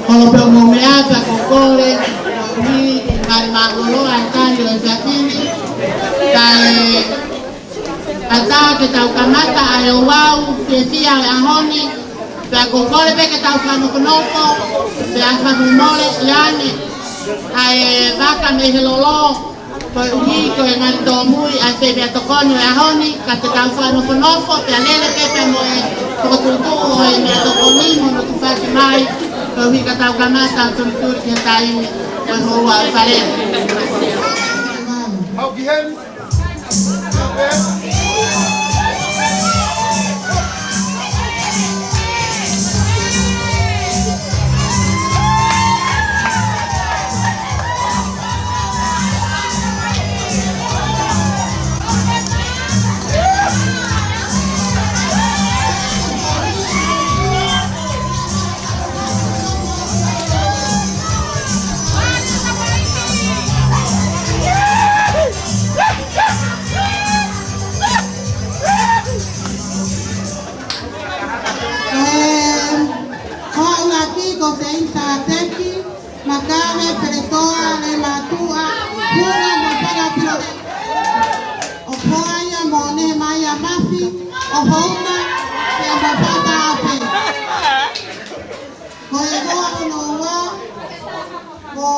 Kalau bermumeasa kokole ni kali magolo alcalde de Jatini kali ata que tau kamata ao wau que tia ahoni pe kokole pe que tau fano konopo pe afano mole yani ai vaca me helolo ko ui ko ngal to mui ate be to kono ahoni ka te tau fano konopo pe alele pe mo to tu e me to konimo no tu fa mai. Kami kata kamata tentu kita ini bahwa kalian. Magame peretoa le matua pura mapara piro opoaya mone maya mafi ohoma ya mapata ape koegoa unowa ko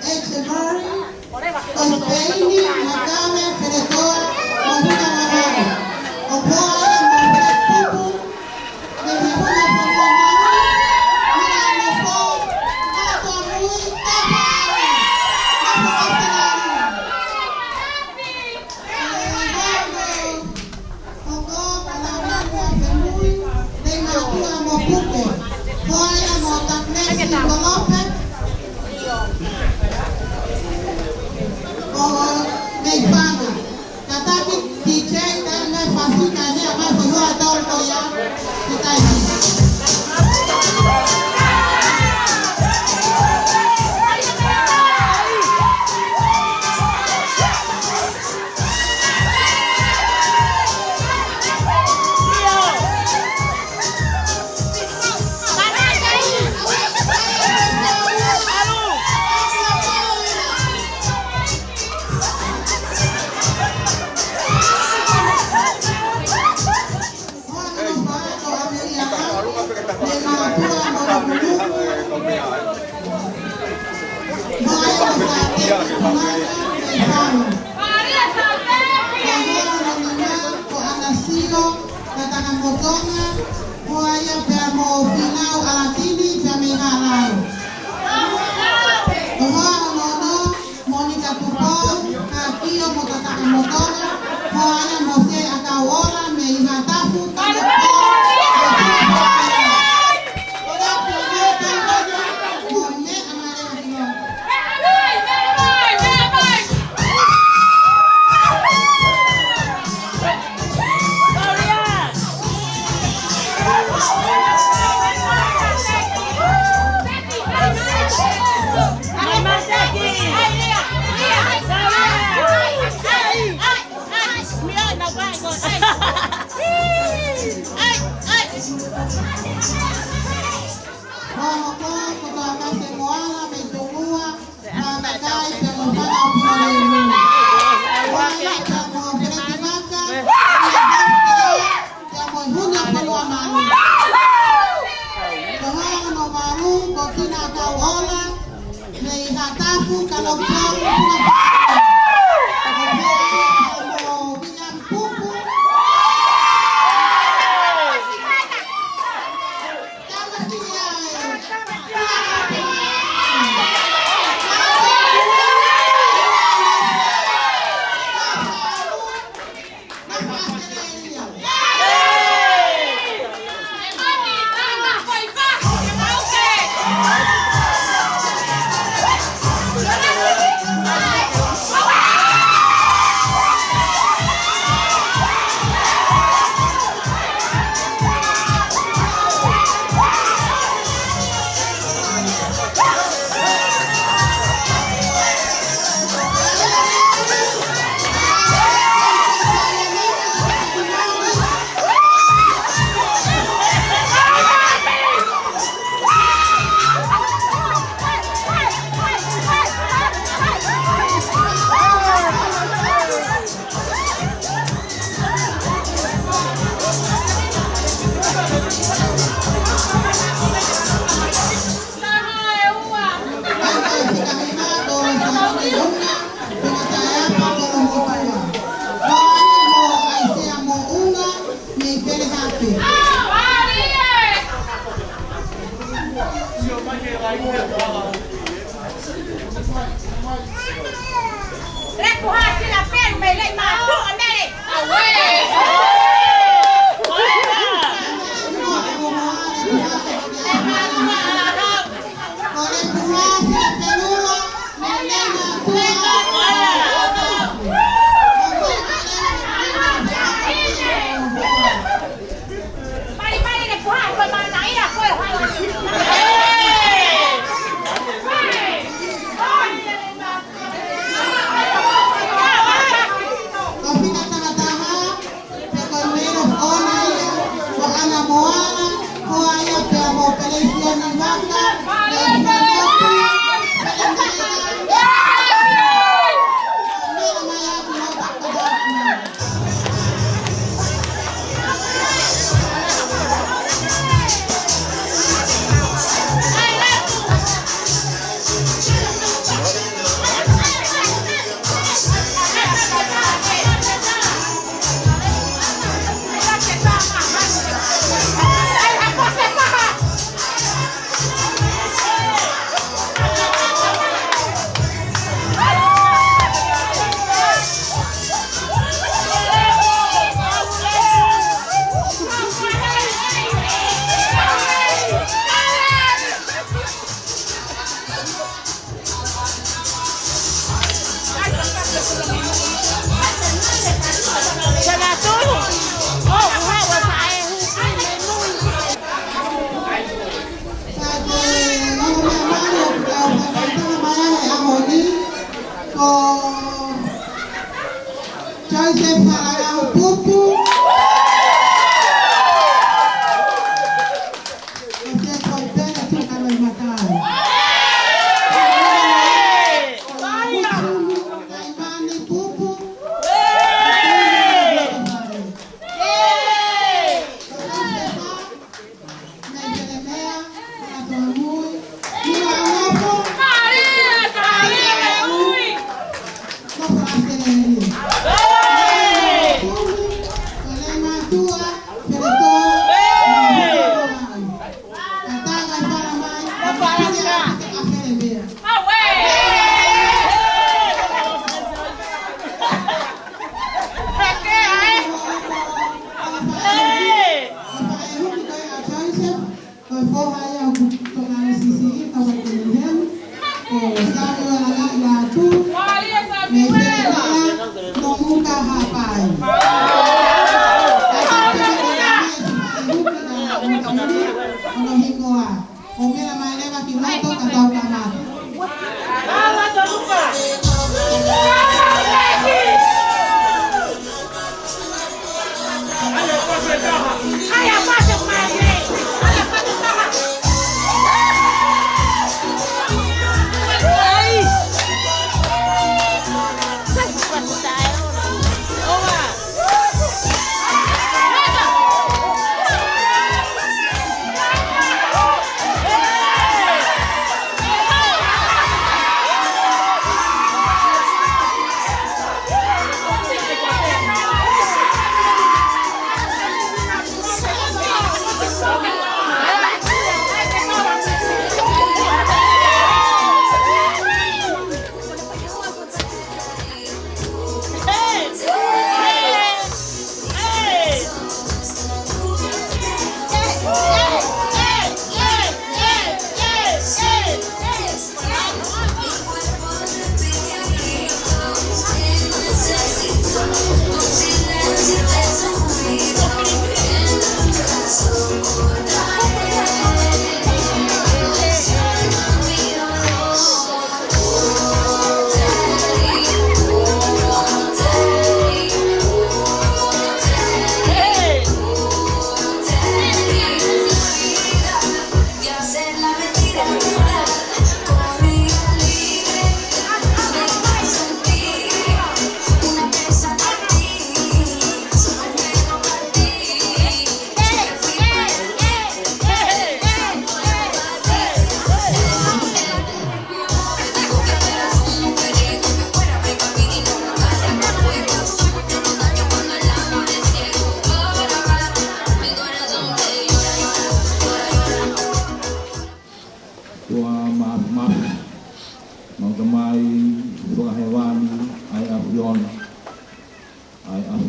echevari ospeini magame peretoa mohuna mamare opoaya mone pupu le mihuna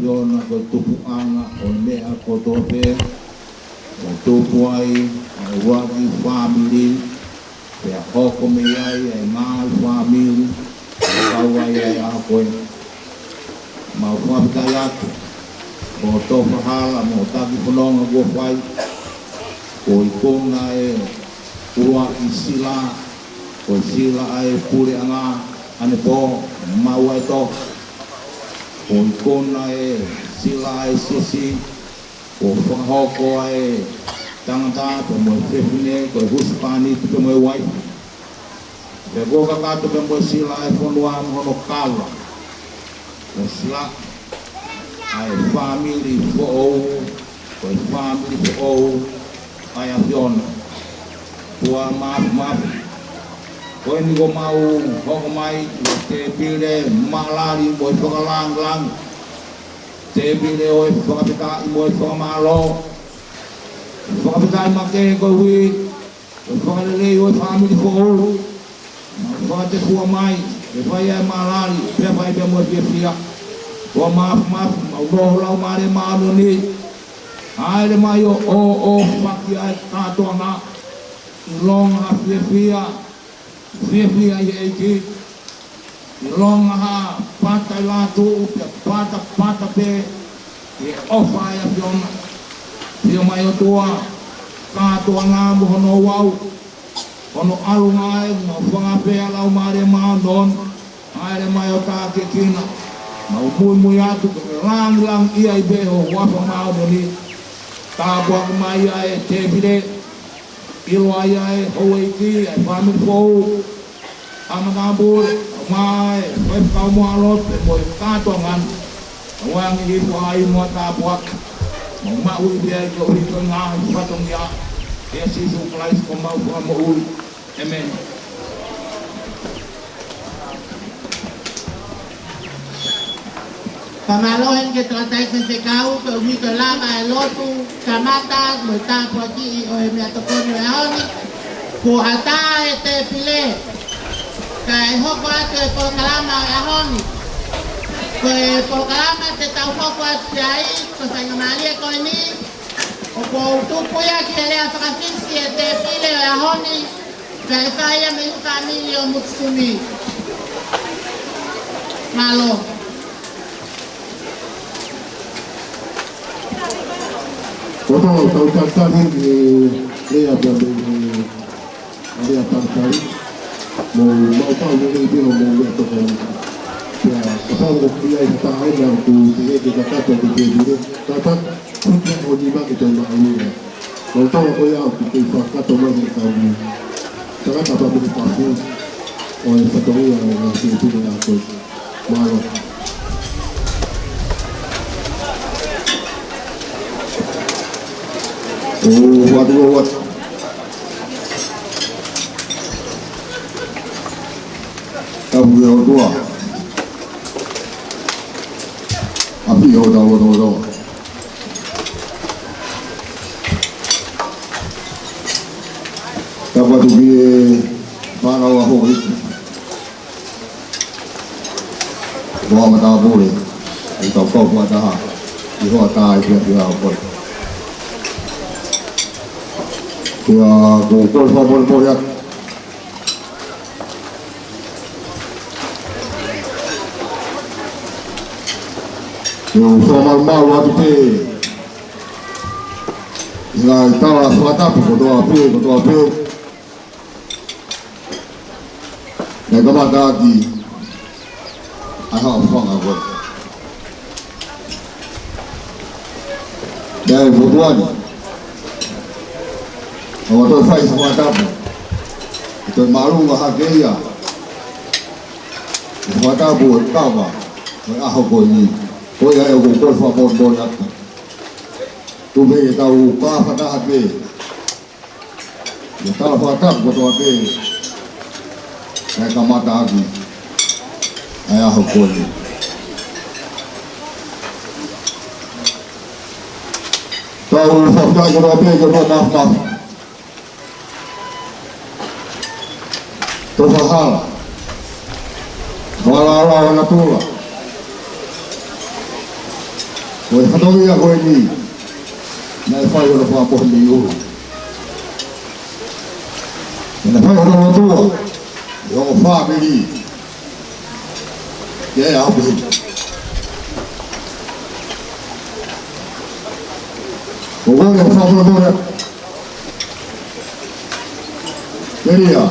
fiona ko tupu anga o mea ko tope o tupu ai o waki family pe a hoko me ai ai ngai family kau ai ai a koe ma o whapitai atu o topa hala mo taki whanonga kua whai ko i kona e ua i sila ko sila ai pure anga ane po mau ai to ko i kona e sila ai sisi ko whakahoko ai tangata pe mo whewhine ko i huspani pe mo wai pe ko kakato pe mo sila ai whanua mhono kawa ko sila ai family fo ko i family fo ai a fiona tua maaf ko ni ko mau hoko mai te pile malari mo whakalang te pile o whakapita i mo whakamalo whakapita i make ko hui whakalele o family ko whakate kua mai e whai ai malari pe whai pe mo whia ko maaf au noho lau mare maano ni ai le mai o whaki ai katoa nga longa whia i eiki longa ha pata la tu pe pata pe e ofa ai a fiona pio mai o tua katoa nga mo hono wau hono alu ngai mo whanga pe alau mare maandon ai le mai o tā ke kina ma mui atu lang ia i beho wapa maandoni tā buak mai ai te pire ilo ai ai hoeiki ai family fou amakabur mai wai kau mo alot mo katongan wang i po ai mo ta buak mo ma ui dia ko ri ko nga patong ya Jesus Christ ko mau ko mo ui amen. Pamalohin ke tratay sa sekaw, kung ito lama ay loto, kamata, multa po aki, o may atokon mo yun, kung ata ite pili, kay hoko at kay po kalama ay ahon, kay po kalama te tau hoko at siyay, kung sa ngamali ko ini, o po tupo ya kaya sa kasinsi ite pili ay ahon, kay kaya may family o mutsumi. Malo. Kalau tahu tadi dia tadi mau tahu dia mau lihat tu kan ya kalau dia itu tahu yang tu dia kata tu dia kata punya orang itu mahu ya kalau tahu aku ya kita kata orang tahu jangan apa boleh tahu oleh satu yang itu dia aku malu. What? Abu yo dua. Abu yo do. Dapat di mana aku itu. Bawa mata boleh. Itu kau buat dah. Dia tak dia apa. Kaya kukul favor ya. Yung somal waktu te. Nga itawa swata koto ape. Nga mata di. Aha fang ako. Dahil butuan. Kalau tu fai semua tamu, itu malu bahagia. Semua tamu tamu, aku koi, koi ayah kau favor boleh. Tu bagi tahu apa pada hati. Kita fatah betul hati. Saya kamata lagi, ayah koi. Tahu fatah betul maaf. Tufahala wala natula Oi hatoia koe ni. Nai whai ora whapo ni uru. Nai whai ora watua. I o family. Ia au pehi. O wale o whapo na Keria.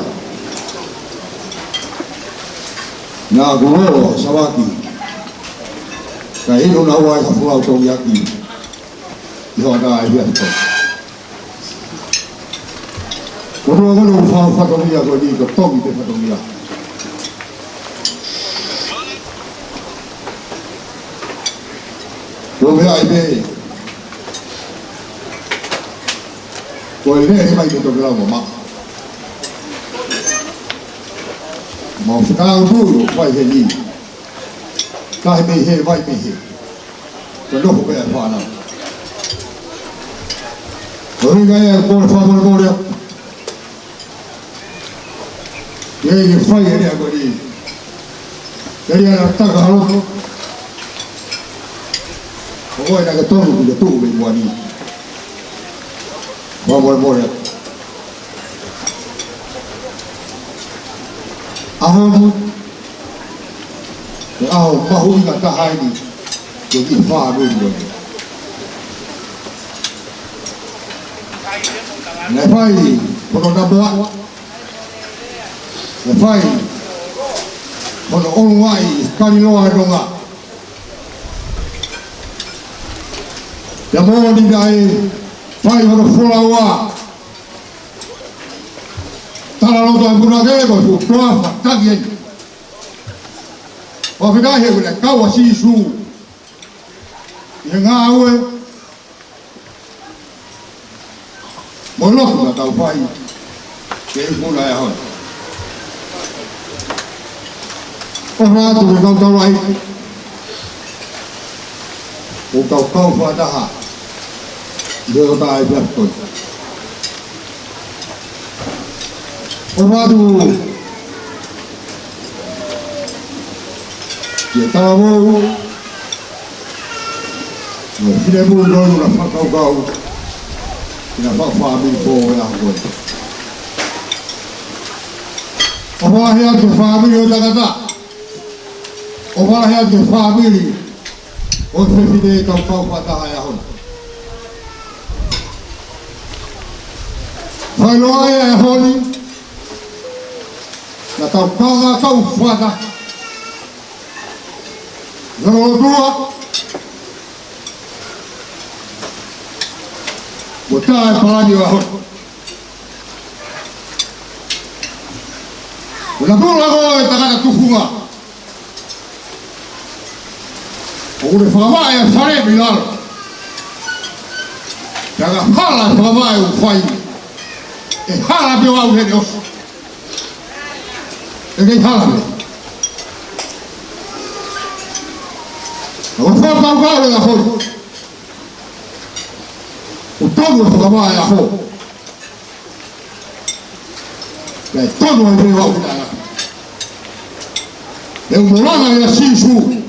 Nā kuro sawaki. Ka hino na ua i hafua o tau yaki. I hoa nā e hia hito. Kono kono u whao whatongia koe ni ka tongi te whatongia. Koe mea i me. Koe rea he mai te toki rau ma. Ma whakao tūro whai he ni. Ka he mei he vai mei he. Ka noho pēr whanau. Ringa e kore whamara kore. Ie i whai e rea koe ni. E rea na taka haro. O oe na ka tonu ki ka tūru me mua ni. Whamara kore. Aho te aho mahu i ka tahai ni ke ki whaa nui koe. Nai whai, kono namoa. Nai whai, kono onu ai, kariloa e ronga. Te mōni nai, whai kono wholaua. Tala roto e puna keko, su proafa, taki e. O whikahe kune, kaua sisu. I ngā ue. Mo loku na tau whai, ke i puna e hoi. O rātu me kau tau rai. O kau whataha. Leo tā e pēptoi. O rātu. Ke tāwau. O whine mū nonu na whakaukau. Ina whawhami pō e ahoi. O wāhea ke whāmiri o takata. O wāhea ke whāmiri o te whine e kau whataha e ahoi. Whailoa e ahoni. Na tau kaunga kau whata. Ngorotua. O tae pārani o ahoi. O na pūra koe e takata tukunga. O ure whakamae e whare mi laro. Taka hala e whakamae o whai. E hala pio au hene oso. E kei hala me. O whakau e ahoi. O tonu e whakamae aho. Kei tonu e reo au hina. E umoranga e a sisu.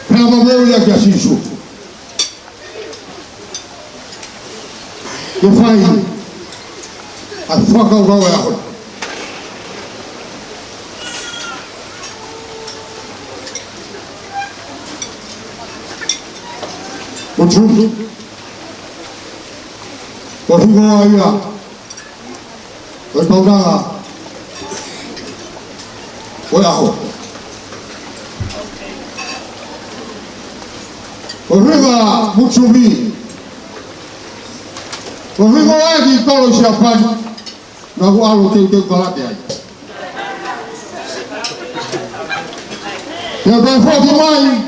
Pena mamou ia ki a sisu. Ke whai. A whakau e ahoi. O tūtu. O hingoa ia. O tauranga. O aho. O ringa mutsumi. O hingoa e ki tolo si a whai. Nga ku alo teu karate ai. Te kai whaki mai.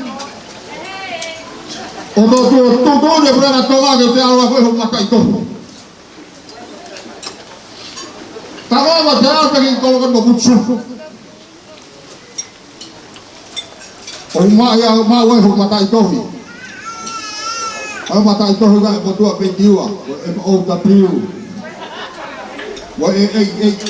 O tō ne prana tonga ke te awa koe ho makai tohu. Takawa te ata ki kolokan mo kutsu. O maa koe ho makai tohu. O makai tohu ka e potua pendiua. O MOW. O AAT.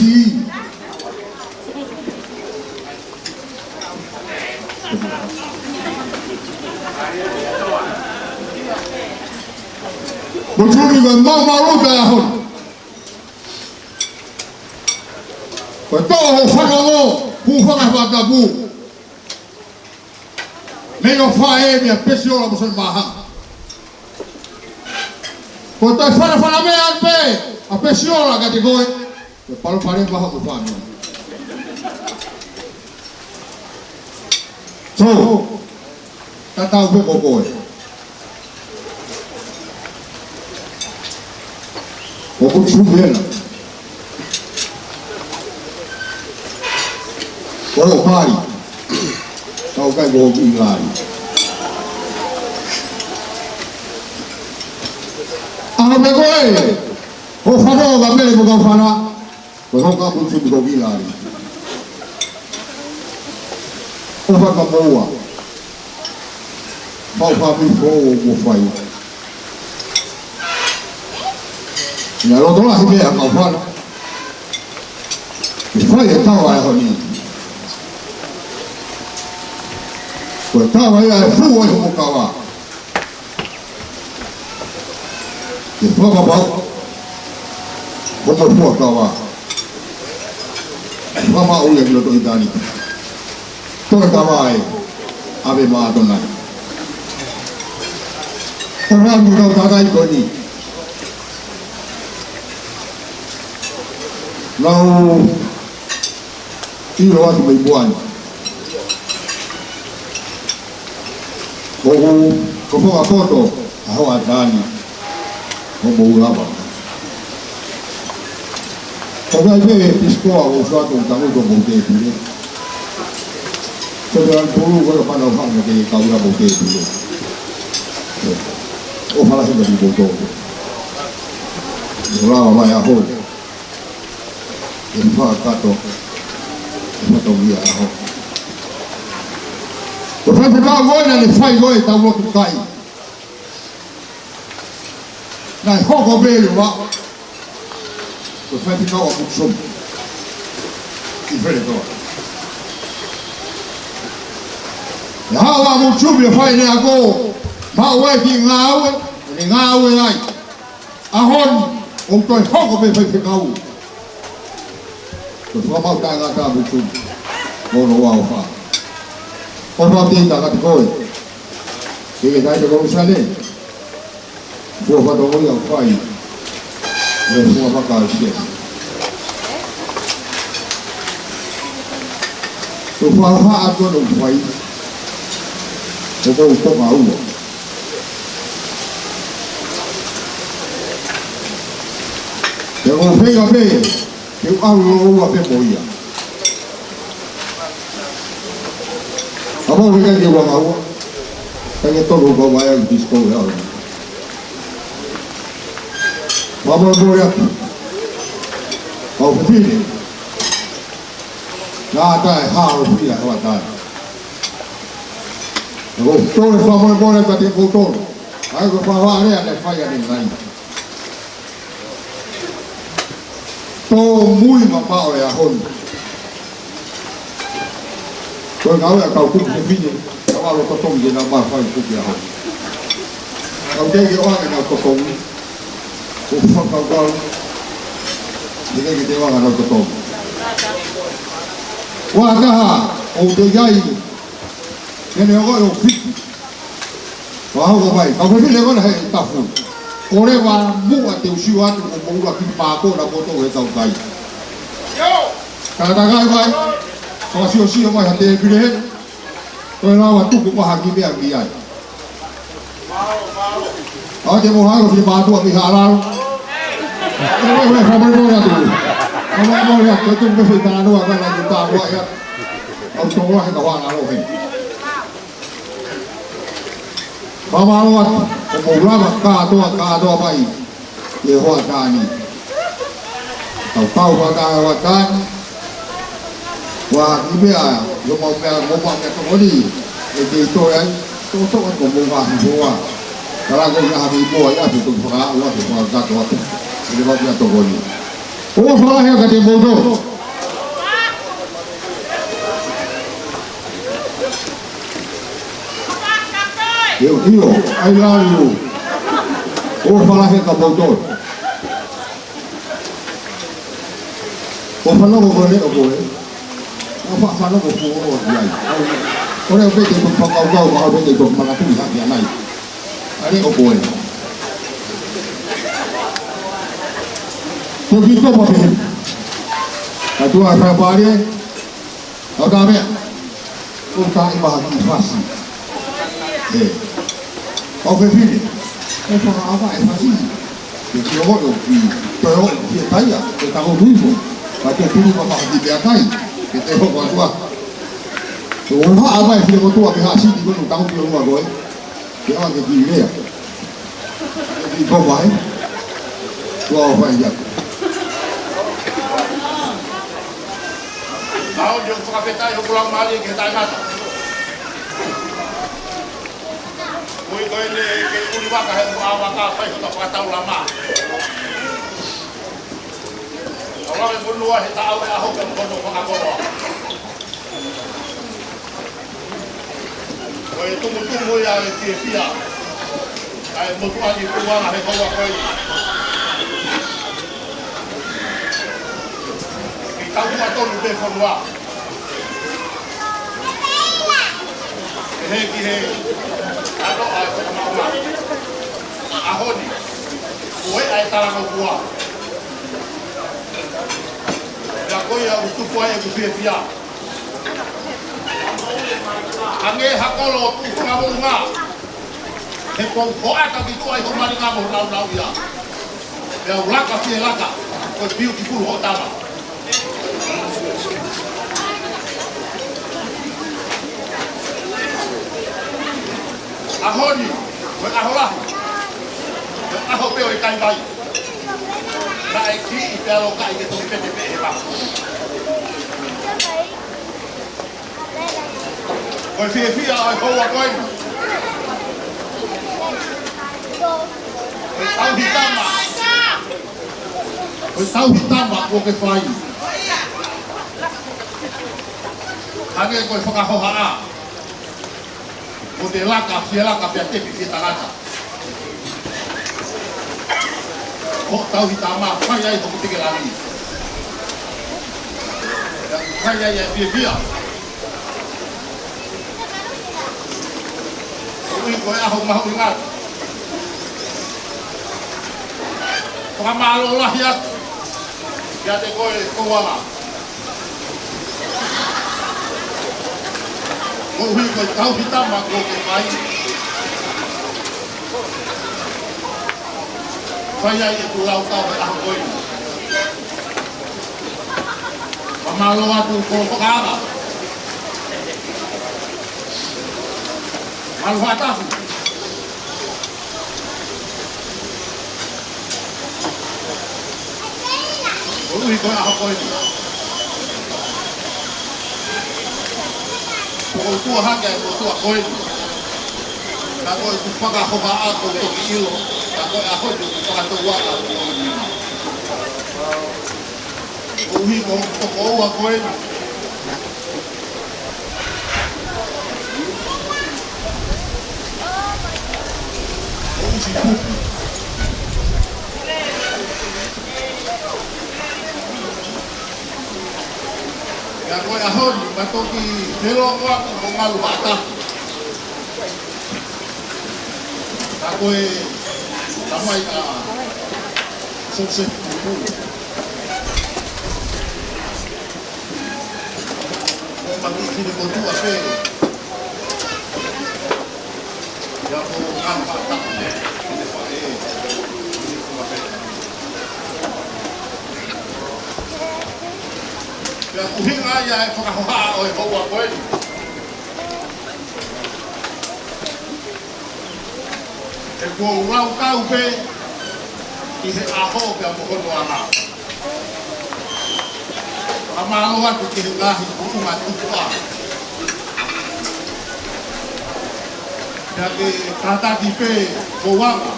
Kuchuni ko mau ta hon. Ko to ho whanongo, hu whakawhatapu. Me no whae mea pesi ora mo son maha. Ko tai whana mea pe, a pesi ora ka te koe. Ko paro pare maha ko whanua. So, tatau pe ko koe. Ko ko chumela. Ko ro pari. Kau kai go ingai. Ano me koe? Ko whano ka mele mo ka whana. Ko hoka ko chumi go ingai. Ko whaka moua. Mau whapi fōu mo whai. Nā roto lahi mea ka whana. Ki whai e tawa e honi. Ko tawa ia e fuu e humu kawa. Ke whakapau. Homo fua kawa. Whama ule ki loto i tani. Tore kawa e. Awe maa tonai. Korangu tau tatai koni. Lau iro atu mai buani. Ko whaka poto a hoa tāni o mourapa. Ko kai me piskoa o suato o tango to moute pire. Ko te an tōru kora whanau hanga ke kaura moute pire. O whala hinga di moto. O rawa mai a hoi. E whakato. E whatongia a hoi. Ko whai pekao goina le whai goe tau loku kai. Nai hoko bēru wa. Ko whai pekao a kuksum. I where toa. E hawa kuksum e whai nea ko. Ma ue ki ngā ue. E ngā ue ai. A hon. O toi hoko me whai pekao. Ko whamau tā ngā tā kuksum. Mono wau wha. O wha tēnta ka te koe. Ke tai te kou sane. Kua whatongoi au whai. E fua whaka au sia. Ko wha wha atua no whai. O kou toka ua. Te kou whenga me. Ke au ua pe moia. Amo wika ki wanga ua. Kange tolu ko waya ki disko e au. Mamo mori atu. Au whine. Nā tae hāro whia hawa tae. Ko tōre whamone mori ka te koutono. Ai ko whawa rea ne whaia ni ngai. Tō mui ma pao e a honi. Ko ngau e kau kuku te whine. Kau alo kotongi e nā mai whai kuku a honi. Kau teke oange nā kotongi. Ko whakau kau. Teke te oanga nā kotongi. Wā kaha o te iai. Nene o koe o whiki. Ko hau ko mai. Kau whine kona hei tafu. Ore wā mua te usiu atu o moura ki pāko na koto e tau kai. Kana takai mai. Kau sio mai ha te pire he. Koe rawa tuku maha ki mea ki ai. Au te moha ko whine mātua mi hāraro. Koe whamai mōre atu. Whamai mōre atu. Koe tuku me whi tānua kana ki tā mua ia. Au tōra he ka wāna alo he. Whamaro atu. O mourama kātoa mai. E hoa tāni. Tau whakāra wa tāni. Wā ki mea, yo mau mea tokoni, e te toi ai, tō ko mō ngāhi hoa. Kara ko ngā hapi mua i atu tō whaka ua te whakato atu. E te mau mea tokoni. O whakahea ka te mōto. Eo, I love you. O falahe ka bautor. O whanau o le o koe. O whanau o fuo o iai. O reo pete ko whakaukau ka au pete ko makatui haki anai. Are o koe. Ko ki topa pehe. Ka tua whapare. O ka mea. O ka ima haki whasi. O ke whine. O whakaawa e whasi. Ke ki o hoi o ki. Toi hoi ki e taia. Ke tango nuipo. Ka te tunu mamahaki te akai, ke te hoko atua. So o haa awa e whine kotua ke haa siti kono tango ki o rua koe. Ke awa ke ki rea. Ke ki kopa he. Tua o whai ia. Nao di ang whakawhetai ho kulang mali ke tai ngata. Mui koe ne ke uri waka he kua waka whai ho ta whakatau lama. Orang yang berdua kita awal ahok yang bodoh mengakono. Kau itu tunggu ya sia-sia. Kau mutuan itu mana hei kau kau. Kita cuma tahu lebih berdua. Hei. Ada apa sama orang? Ahok ni. Kau ay tarang buah. Ya koe ya utupu ai ku fia. Ange hakolo tu ngabunga. He ko ata ki tu ai ko mari ngabo nau ya. Ya ulaka fia laka. Ko biu ki pulu hotama. Ahoni, ko ahola. Aho pe o kai bai. Nai ki pero kai ke tu pe ba. Koi fia ai ko wa koi. Koi tau hitama ko ke fai. Age koi whakahoha. Ko te laka pia te pi tangata. Ko tau hitama fai ai ko te ke lani. Fai ai fia. Ui koe aho mahu ingat. Pangamaalo lah ya. Ya te koe kowanga. Ui koe tau hitama ko ke mai. Fai ai e tu lau tau e aho koe. Pangamaalo atu ko pokaanga. Malwatahu. Ui koe aho koe. Ko tua hake ko tua koe. Ka koe ku whakahoka ako ko ki ilo. Ka koe aho ku whakatauaka ko ni. Ui ko oua koe. Ya koe ahon, batoki helo aku ko ngalu bata. Ka koe tamai ka sukses pulu. Ko mati sini ko tu ape. Ya ko ngalu bata. Ya kuhinga ya whakahoha o e haua koe. E kua urau kau pe i he aho pe a mohono ana. Whakamalo atu ki he ngahi kukunga tutua. Ya ke tataki pe kouanga.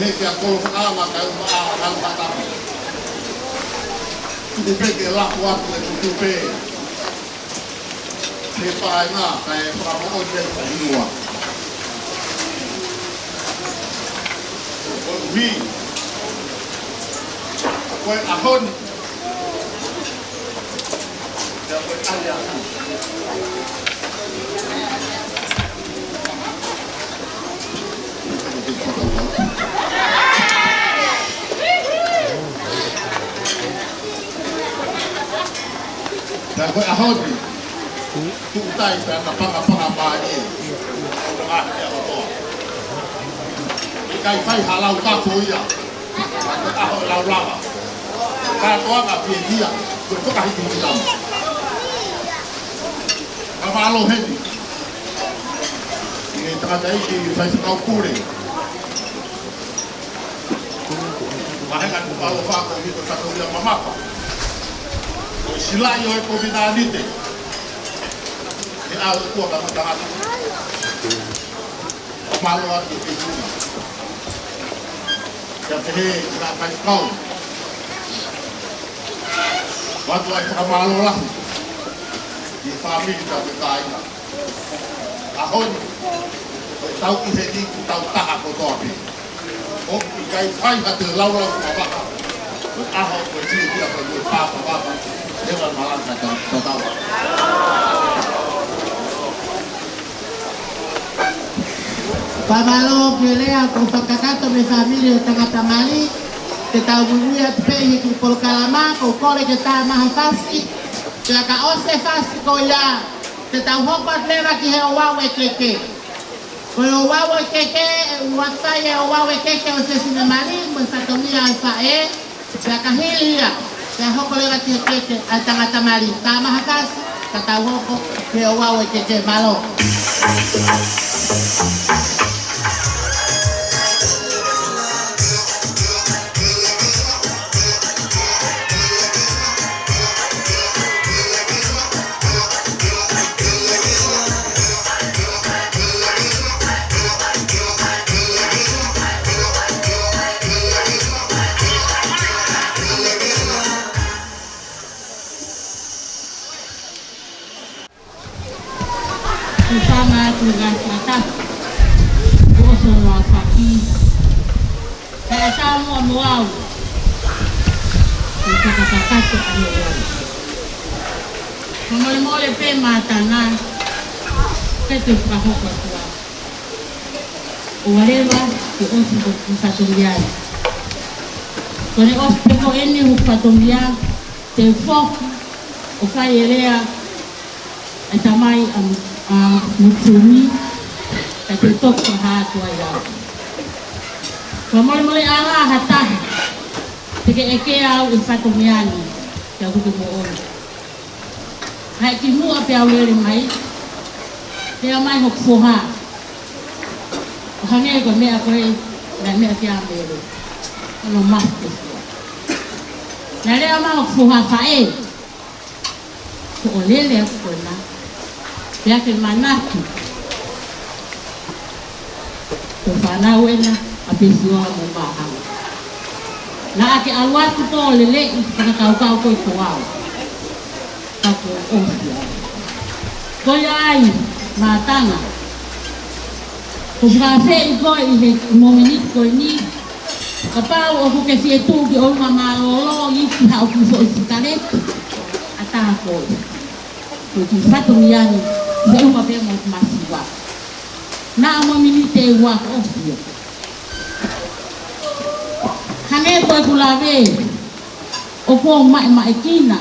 He ke a kolo whakaanga kai umaa halu pataki. Tuku pe ke laku aku e tuku pe. He pae ngā kai whakamo'o te ka hinua. hui. Koe ahon. Dia koe alia. Dia koe ahon. Tutai sa napanga bani. Ah, ya Allah. Kai fai halau ka koia. Aho lau lava. Ka toa ka pia. Ko to ka hiti lam. Ka malo hedi. Ni ta dai ki fai sa kau kure. Mahengan ku palo fa ko hito ta koia mamapa. Ko sila yo ko binalite. Ni a ko ka mata. Malo ati ke ni. Jadi nak kait kau. Waktu ada malu lah. Di family kita berkait. Tahun tahu ini tahu tak aku tahu. Oh, kait kait ada lau apa? Ahok berjudi dia berbuat apa? Jangan malam kata tahu. Pamalo pelea con pacatato de familia de Tangatamali, que ta buia pehi ku pol kalama ko kole que ta más fácil, que la caose fácil ko ya, que ta hopa leva que he wawe keke. Ko wawe keke, watai wawe keke o se sinemali, mo satomia alfa se kahilia, se hopa leva que keke al Tangatamali, ta más fácil, que ta hopa que wawe keke malo. Bersama dengan atas bosan wakaki saya tahu mau kita katakan tu anu mole pe matana ketu kahok tua uareva que osi ko fatomia kone osi ko eni ho fatomia te fo o faelea atamai mutumi kate tok ha tua ya mole ala hata teke eke au ifatomiani ya kutu mo hai ki mu ape au le mai te mai hok foha hange ko me akoe na me atia mele no mas na le ama hok foha fae ko olele ko na ya que manaki ko fana wena apesio mo baha na ake alwatu to lele kana kau ko wao kako ofia ko ai matanga ko frafe ko ile momenti ko ni kapao o ke si tu ki o mama lo ni si ha o ki so itale ata ko ki fatomiani eu uma vez mais massiva na uma minute wa ofia hane ko kulave o po mai kina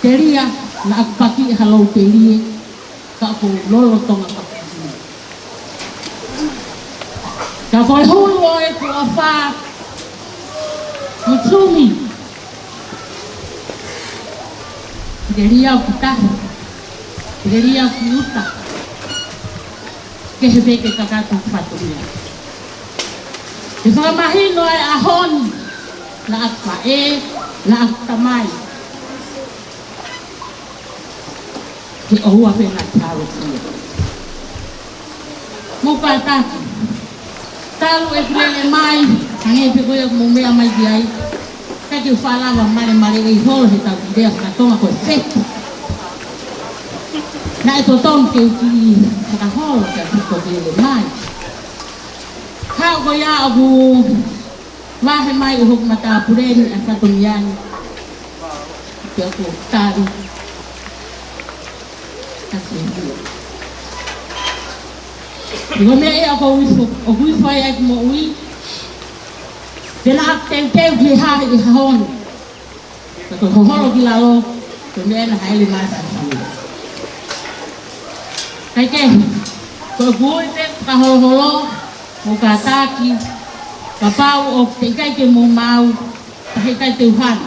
teria na paki halo terie ka ko lolo tonga ka ko hulu e ko fa mutsumi teria kita Queria fruta que se ve que cagar com fatomia. E fala mahino ai ahon na akpae na aktamai. Que o ave na taro sia. Mo kata talo e plele mai, ange pe ko mo me mai diai. Ka que falava mare e hol se ta idea ka toma ko feto. Na ito tong ke ki nakahol ka ko ke mai Kau ko ya aku wahe mai uhuk mata puren asa tunyan. Dia aku tadi. Kasih. Digo me ako wiso, o wiso ay mo wi. Dela tente ki ha i hon. Ko holo ki lalo, ko me na haile masa. Kai ke. Ko buite ka holo mo kataki. Papau o te kai ke mo mau, te kai te uhan.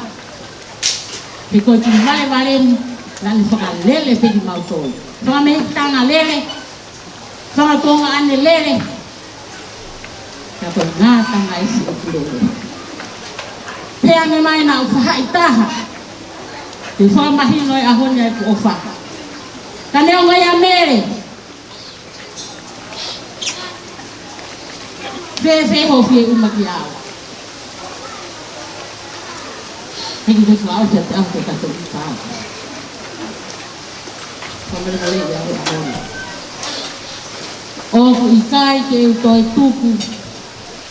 Te ko ti vale lan fa lele te di mau to. So me tanga lele. Sama tonga ane lele. Kako nga tanga isi o lele. Pea me mai na ufaha itaha. Te wha mahino e ahone ai ku ofaha. Kane o ngai a mere. Fe ho fie umaki au. Heki te kua au te au te kato i paa. Kamere male i au ahone. O i kai ke u toi tuku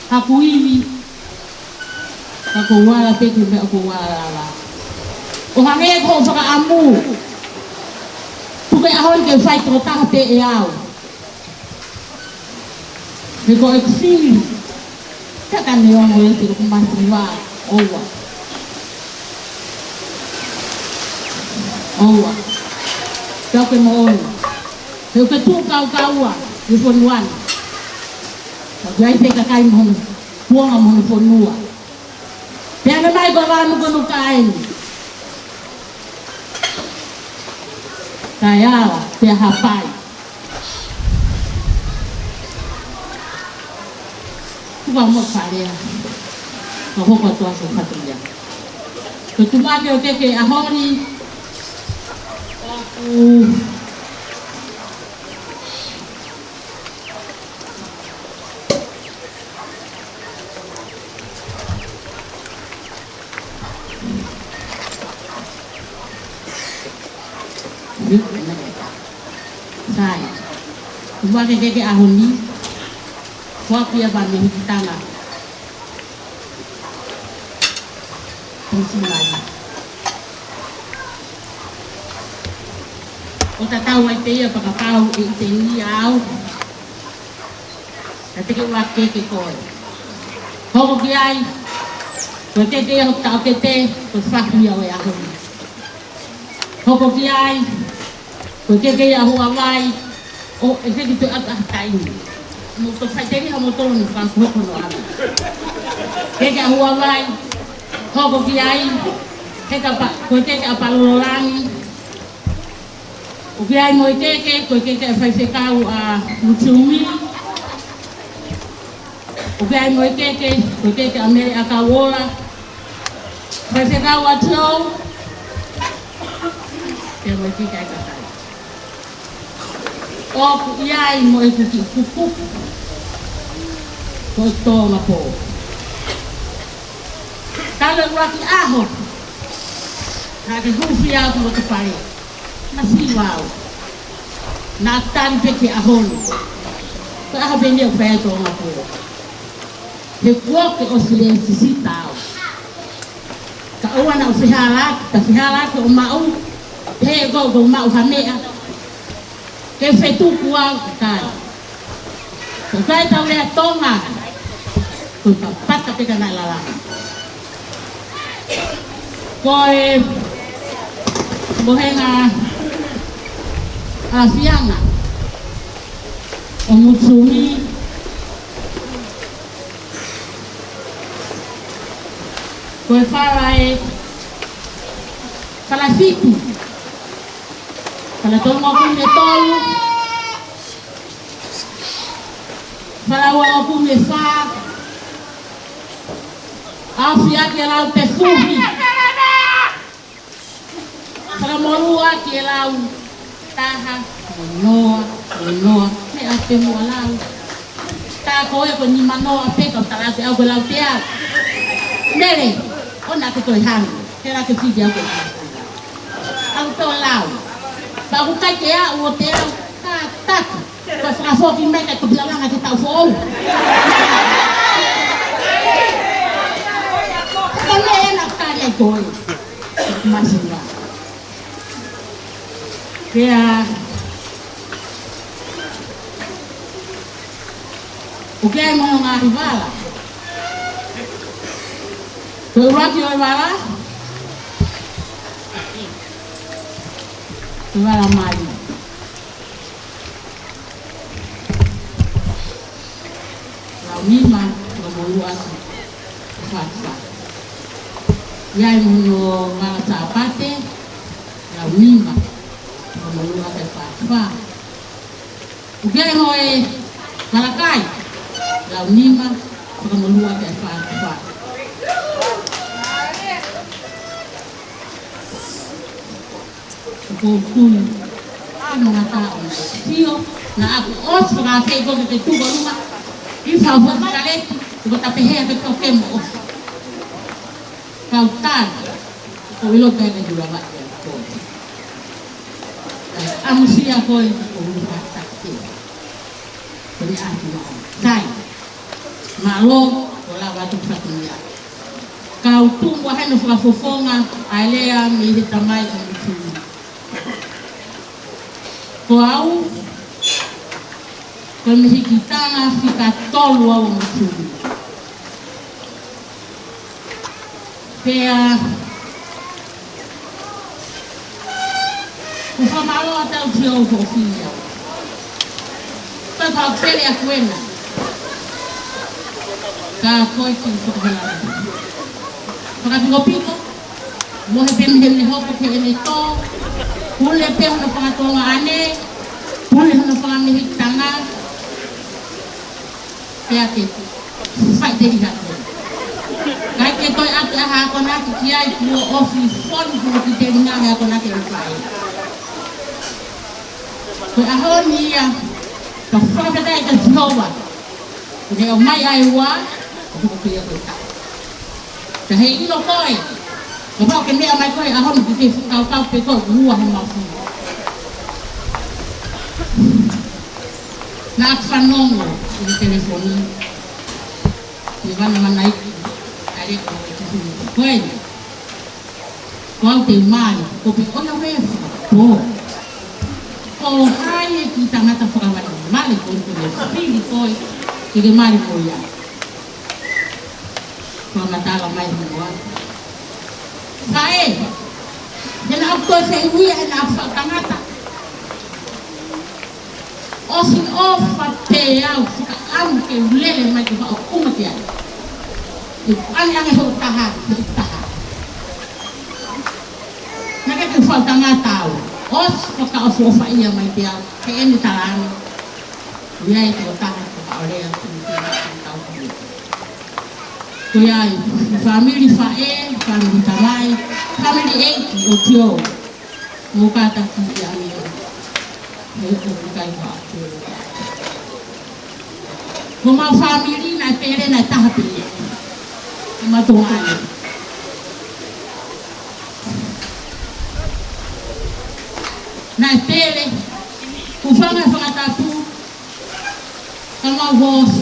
haku iwi kako wala peke me ako wala la o hange ko whaka amu tuke ahon ke whai toko taha te e au me ko eksili kaka ne ongo e te kumasi wā owa kau ke mo ono kau ke tu kau di ponuan. Jadi saya kakai mohon buang mohon ponua. Biar mai gawanu kono kain. Kaya dia hapai. Tuang mo pare. Kau kau tua sepatunya. Ketua ke ahori. Sai. Cuma ke ahon ni. Kau pia bami kita lah. Bismillah. O tahu ai te apa kau itu ni au. Tapi ke waktu ke kau. Kau kiai. Kau te tahu ke te. Kau fakir awak ahon. Kau kiai. Kau ke ahon awai. Oh, itu gitu agak tain. Motor fateri ha motor ni kan ko no ala. Ke ahon awai. Kau kiai. Ke apa? Kau ke apa lorang. O que ai moi que fai se kau a mutumi. O que ai moi que a mere a kawola. Fai se kau a tio. Que moi que kai ka. O que ai moi que kuku. Ko to ma po. Kalo waki aho. Ha ke hufia ko te pare. Masih wow, natan peke ahon, tak habis dia bayar tu orang tu. Hekuak ke Australia sisi tahu. Kau nak usihalat ke mau, kau mau hamil. Ke fetu kuang kan. Kau tahu dia tonga, kau dapat tapi kena lalang. Kau bohena. Afianga o mutsumi koe wharae kalafitu kalatonga kume tolu kalawa kume wha afia ke lau te fuhi kalamorua ke lau taha monoa me ate mo alau ta ko e ko ni manoa pe ko tala te au lau te au nere ona ke toi hang era ke fi dia ko au to lau ba ku ka ke a o te au ta ko fra fo ki me ka ko blanga ke ta fo le na kaya koi. Masiwa. Kaya o que é mau ngari bala? Kau lagi oi bala? Bala mali. Lau nima ngomoluan fasa. Yai muno ngala sapate. Lau nima ngomoluan fasa. O que é moi malakai? Lau nima ngomoluan fasa. Kukun mga tao na siyo na ako os mga kaigo na tuba luma ifa buat kalet buat tapehe at kokemo kautan ko ilo kaya juga mak ko amo siya ko ko takti beri ati mo sai malo wala watu fatimia kau tunggu hanu fofonga alea mi tamai ko Kau mehikitana fica tolo ao mutubu. Pea ufamalo até o tio filha. Tanto a pele a cuena. Ka coiti fukala. Para tu pico. Morre bem ele roupa que ele to. Pule pe una pangatonga ane, pule una pangamihik tanga, kaya kito, fight dari hati. Kaya kito ati aha ako na kikiyay kuo ofi fon kuo kiteri nga ako na kirupay. Kaya ahon niya, kapag katay kasihawa, kaya umay aywa, ako ko kaya ko ta. Dahil ilo ko'y, kapag kami amay ko ahon dito kau pe ko buah mafu na fanong di telepon di mana mana ada ko kau te mal ko pe ko na we ko hai kita ngata perawan mal ko pilih ko ke mal ko ya ko ngata la mai mo Sai, jangan aku saya wia na apa tangata. Osin ofa te au sika am ke lele mai ke aku mati ai. Ani ang ho taha. Naga ke falta ngata. Os ka ofa ia mai dia ke eni talan. Dia itu taha ka ole yang tahu. Kuyai, family fae, family tamai, family eight utio, muka tak kiai, itu bukan fakta. Rumah family na pere na tahapi, matuan. Na pere, kufanga fangatapu, kalau bos,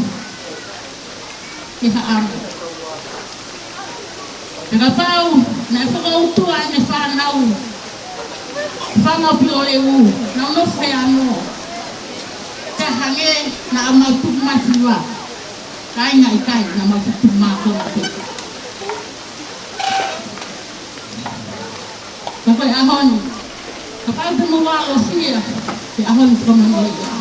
kita ambil. Kapau na pagautua ni fanau fanga pioleu na no feano ka hange na amatu masiwa kai na matu mako ko ahon kapau tumuwa o siya si ahon komandoya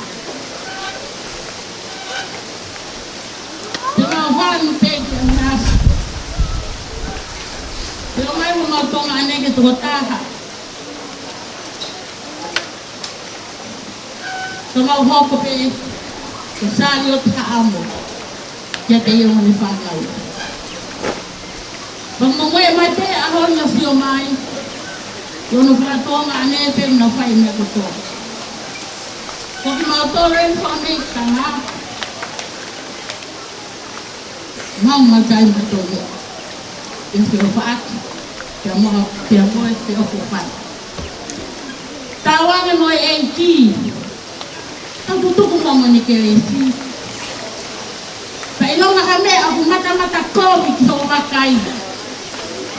Tunahan peke nas Pero may mga tong ane ke trotaha. Sama hoko pe salio taamo. Ya te yo ni fangau. Pamongwe mate ahon na fio mai. Yo no fra tong ane pe na fai me ko to. Ko ki ma to ren fa me tanga. Mau matai mo to. Yung sinufaat, siya mo sinufaat. Tawangan mo ay engki. Ang tutukong mo ni Keresi. Sa ilong na kami, ako mata-mata ko, ikaw makay.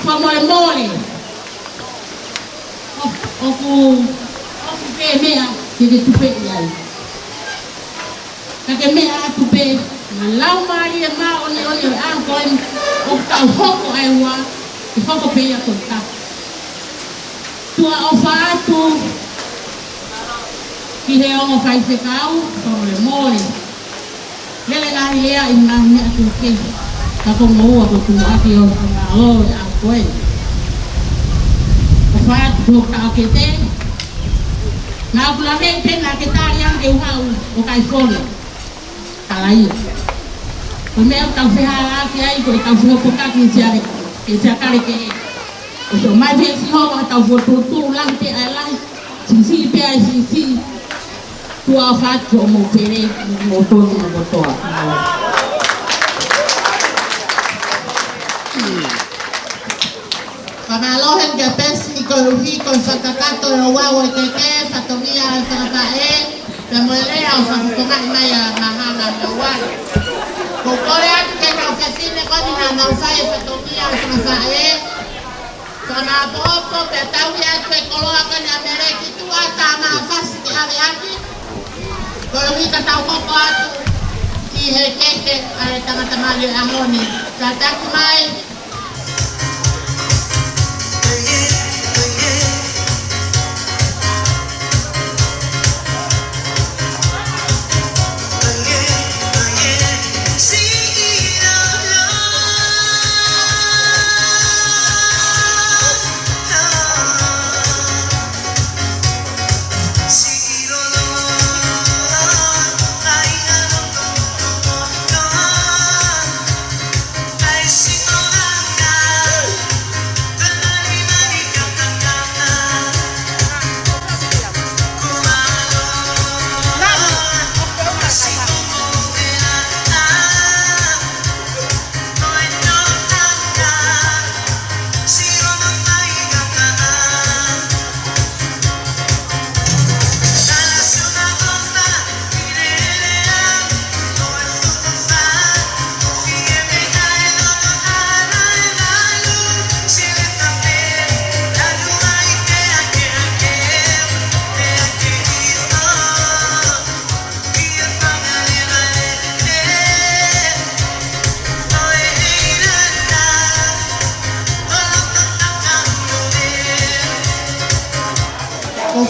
mole. Oku pe mea ke tupe ai. Ka ke mea tupe lau mai ma one an koen o tau hoko ai wa i hoko pe ia tonta. Tua o fatu ki he ongo fai se kau o mole. Lele ngari lea i ngā mea tuke. Ka kongo ko tu aki o ngā o a koen. Fat do ka ke te na kula me te na ke ta yang e hau o kai fone kalai o me ta fe hala ki ai ko ta fo ko ka ki sia ke sia ka ke o so mai be si ho ta fo tu lang te ai lai si pe ai si tu a fa to mo pere mo to Pamalohen que pesi ecologi con sacacato de guagua que patomía el trabaje de molea o sacucoma y maya mahana de guagua. Cocorea que la oficina con una nausa y patomía el trabaje. Sana poco que tauya que coloca con la mereki tu hasta más fácil que habe aquí. Ecologi que tau poco a tu y el que a esta matamalia amoni. Tataki mai.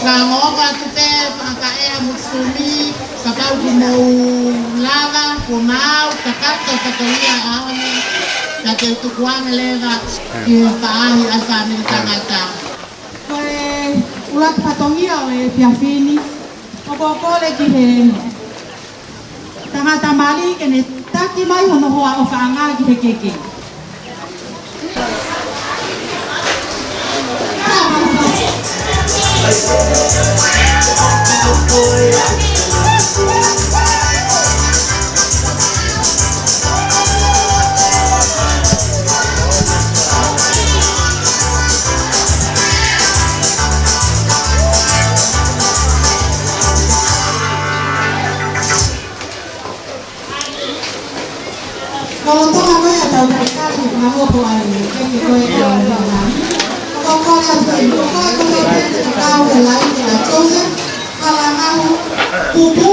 Kangova tupe pakaea muksumi kakau kumau lava kumau kakato katolia aone kate tukuang leva ki paahi asa militangata. Ulat patongia o piafini okokole ki he tangata mali kene taki mai hono hoa o faanga ki he keke. Kalau tu apa ya tahu mereka di mana pun ada ni, kita kau yang tahu. Kalau yang tu, kau yang lain dia cakap, kalau mau kubu,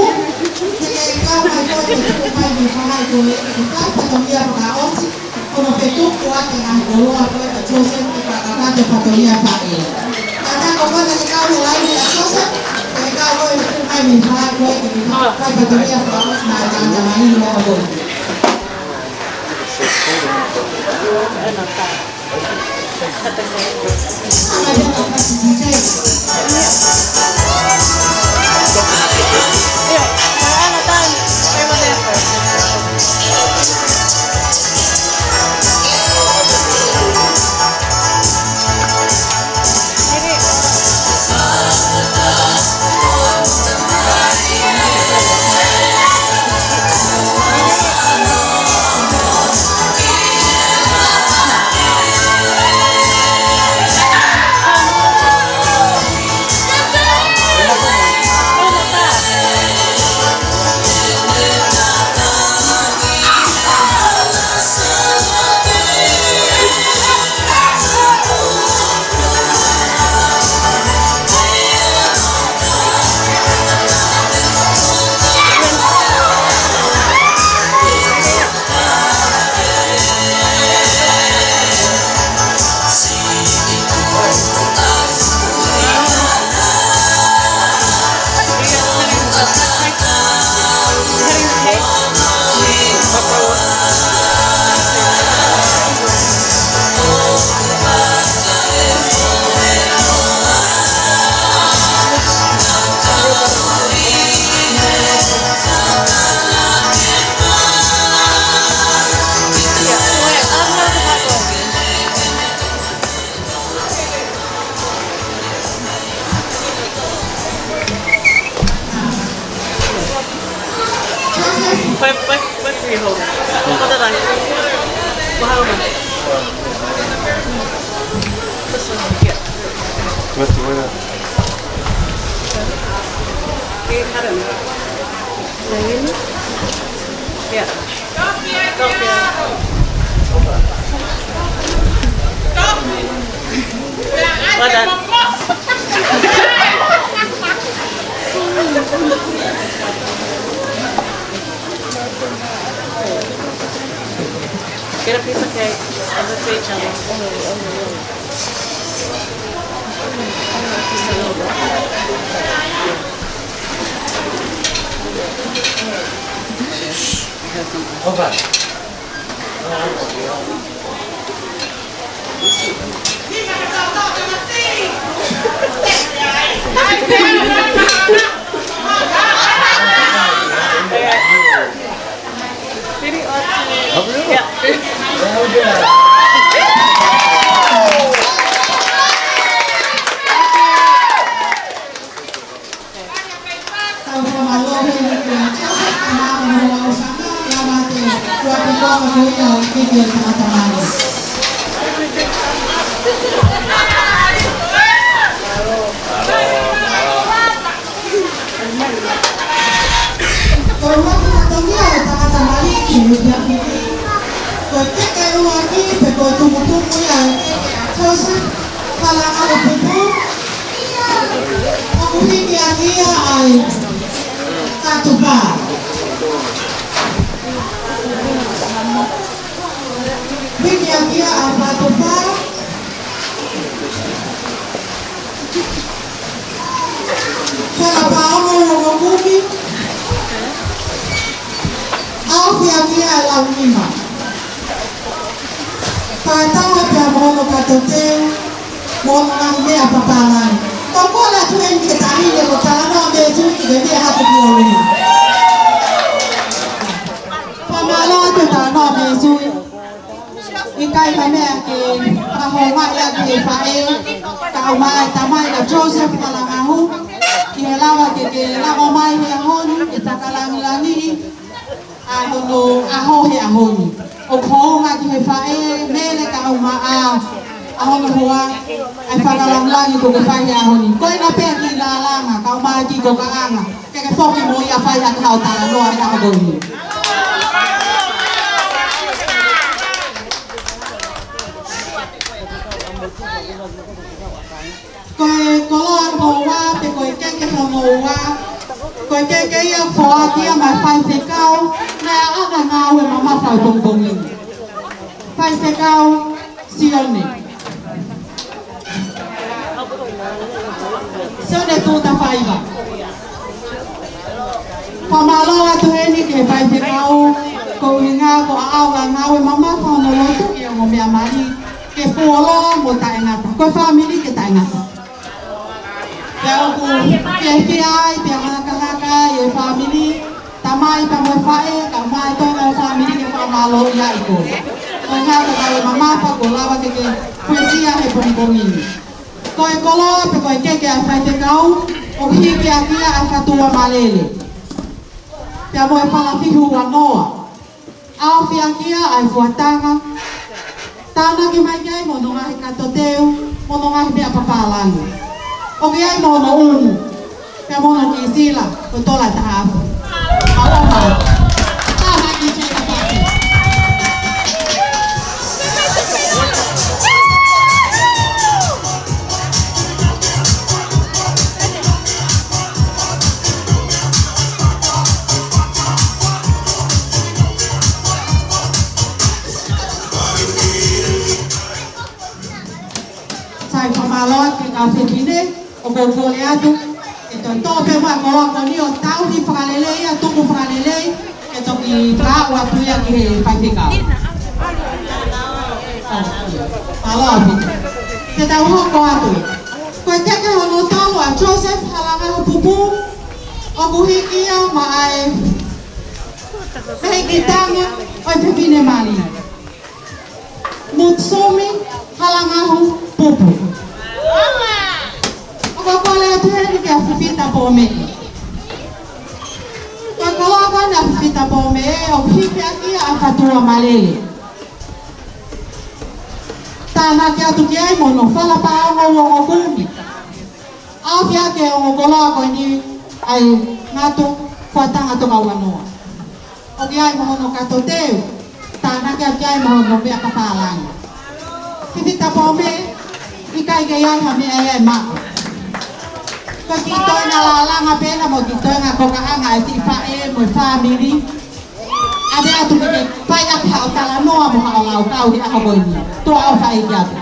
kita kau mai kau itu mai di mana itu, kita patut dia berkau sih. Kalau betul kuat dengan keluar kau itu cakap kita akan patut dia pakai. Karena kau yang lain dia cakap, kau itu mai di mana kau itu, kita patut dia berkau sih. Jangan lain dia berkau. Vai freehold. Quanto dá? Mahal ba? This one here. What's the winner? 800. Yeah. Get a piece of cake and let's see each other. Just a little Fita tapo me o hiki aki a fatua malele. Tāna kia tu kia mono whala pa o kumi. Awhia ke o gola ko ni ai ngatu whatanga tonga wanoa. O kia mono kato teu. Tāna kia mono mea kapalanga. Hiti tapo me ikai ke iai ha me ai mako. Ko kitoi na lalanga pena mo kitoi nga kokahanga si fae mo family. Ade atu ke pai a hao tala noa mo hao lau kau hi a boini. To au fai ki atu.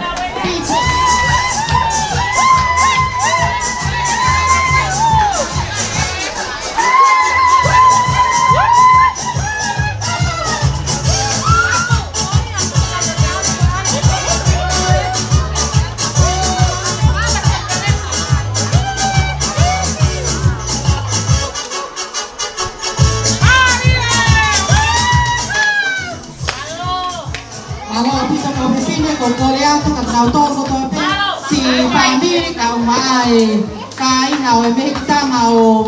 Con coreano ka tau to pe si family ka mai kai na o me ta ma o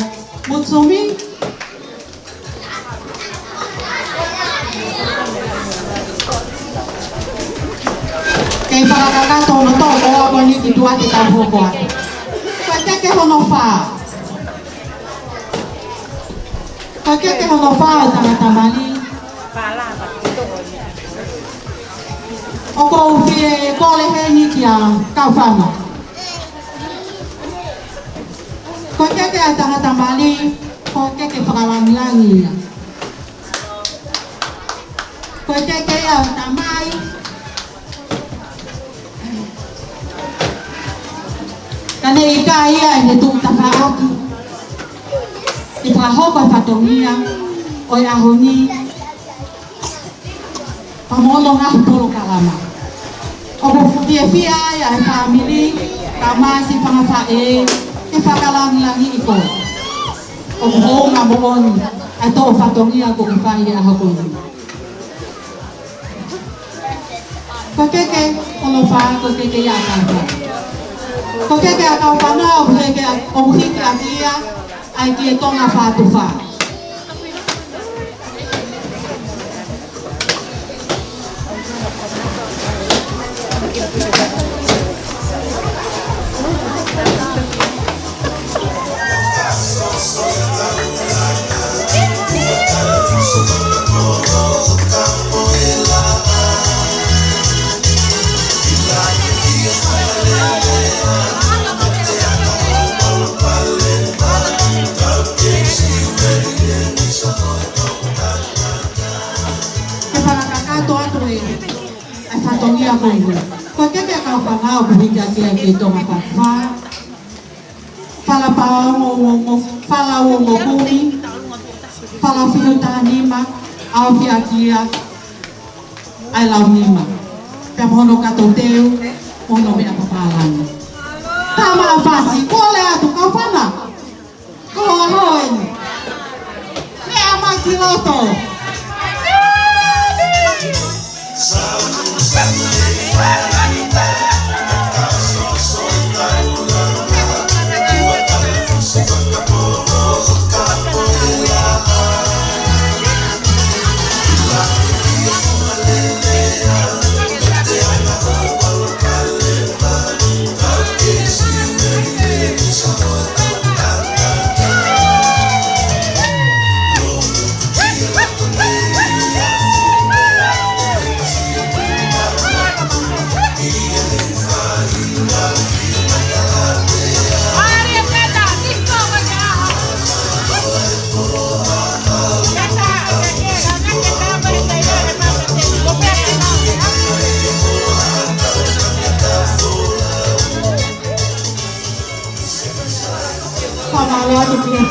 mutsumi kay para ka to no to ko ni ki tua ti ta ho ko ka ke ho no fa ka ke ho no fa ta mali o ko fie ko le he ni kia ka fama ko ke ata mali ko ke whakalangilangi ko ke ata mai kane ika ia ne tu tafaaki i whahopa whatongia o i ahoni pamono nga puro kalama. O fia ya family kama si pangafae ke whakalangilangi iko. O nga moon ato whatongia ko kifai ahakoni. Ko keke ono wha ko keke ya kanta. Ko keke akau whanau keke o hiki akia ai ki e tonga whatu wha. Ko ke ka whanau ko hiki aki e tonga whawha. Whala pao mo whala o mo kumi. Whala whio tā nima, au hi aki ai lau nima. Pea mono kato teu, mono mea papalanga. Tama a whasi, ko le atu kau whana. Ko ahoen. Lea mai ki roto.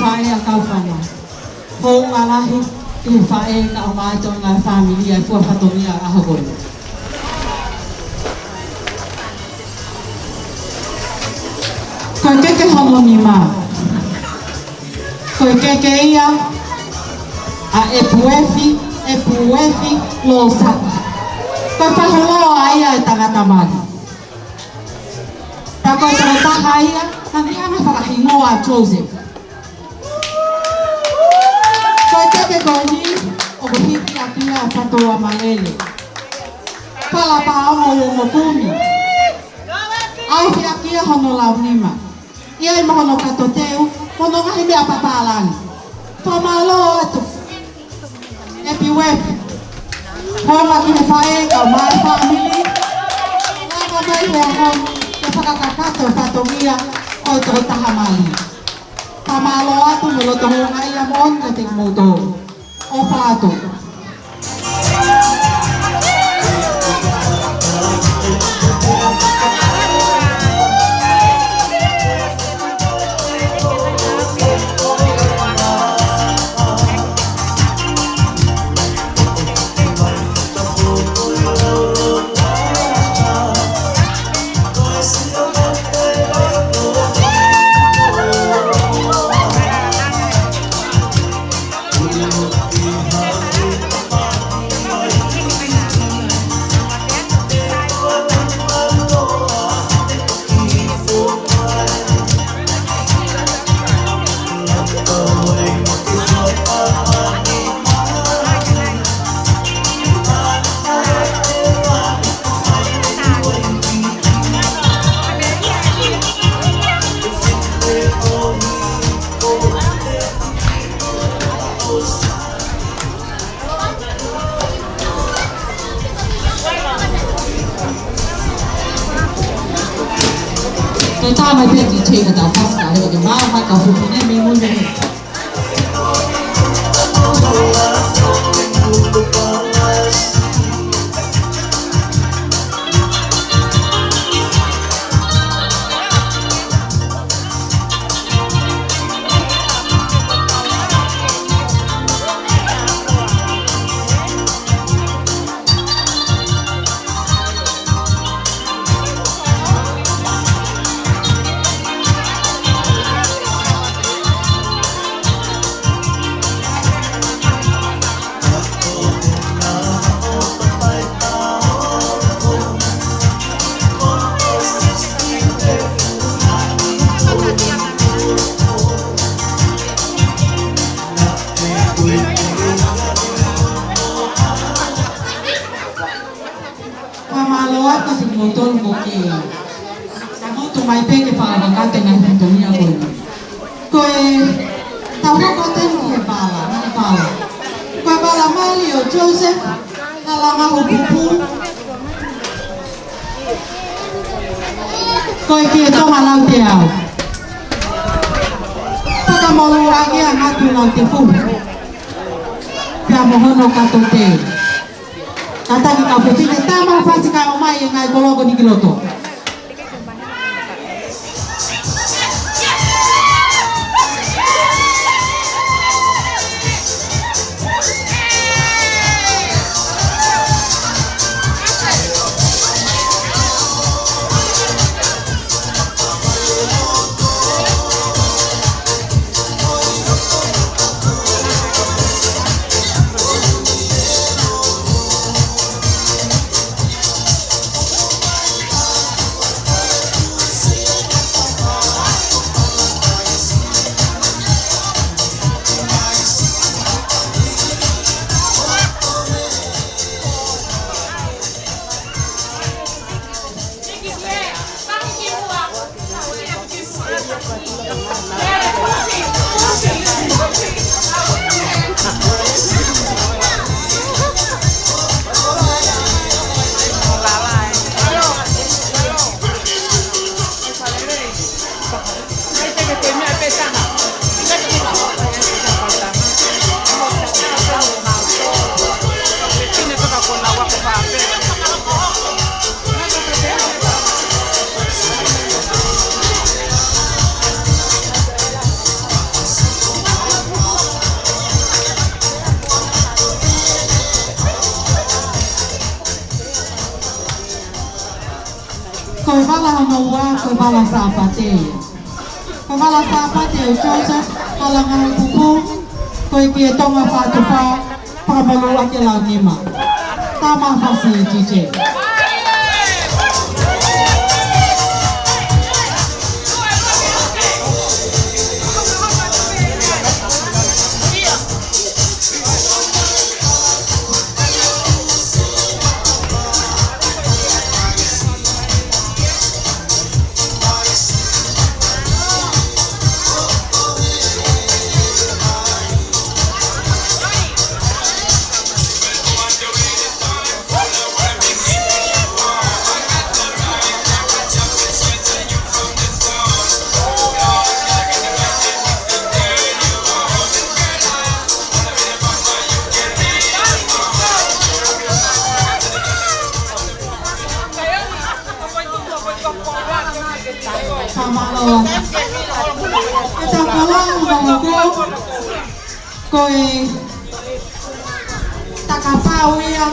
Fae a kau whana. Hou alahi i whae ka o mātou ngā whāmili ai fua whatongia a hagoni. Koe keke hono ni mā. Koe keke ia a e puefi lo saki. Koe whaheloa ia e tangata mali. Pa koe tō taha ia, nani ana whakahingoa Joseph. Koe que goni o hiti aqui a patoa malele. Fala pa o mo kumi. Au ki aqui a hono launima. E aí mo hono katoteu, hono ngahi me apapalan. Pamalo atu. Epi wepi. Homa ki he fae ka mai family. Lama mai he hon ke whakakakato whatongia o tō tahamali. Pamalo atu mo lo toho ngai a mon ka te moto. O whātu. Mai pe di ce da pasta le de ma ma ka fu ne me mo ne motor moke. Kamu tu mai pe ke para bakate na hintonia ko. Ko tau na ko te ke pala, na pala. Ko pala Mario Joseph ala nga hupupu. Ko ke to malau te au. Pada molu agi anga tu na te fu. Pia mohono katote. Kata ki ka pepine tama fasi ka omai ngai kologo ni kiloto. Koi bala noa, koi bala sapate. Koi bala sapate, Joseph, bala ngahu pupu, koi kia tonga whātupa, pakabalu ake lau nima. Tama fasi jije. Kita kolong bago koe takapau ya.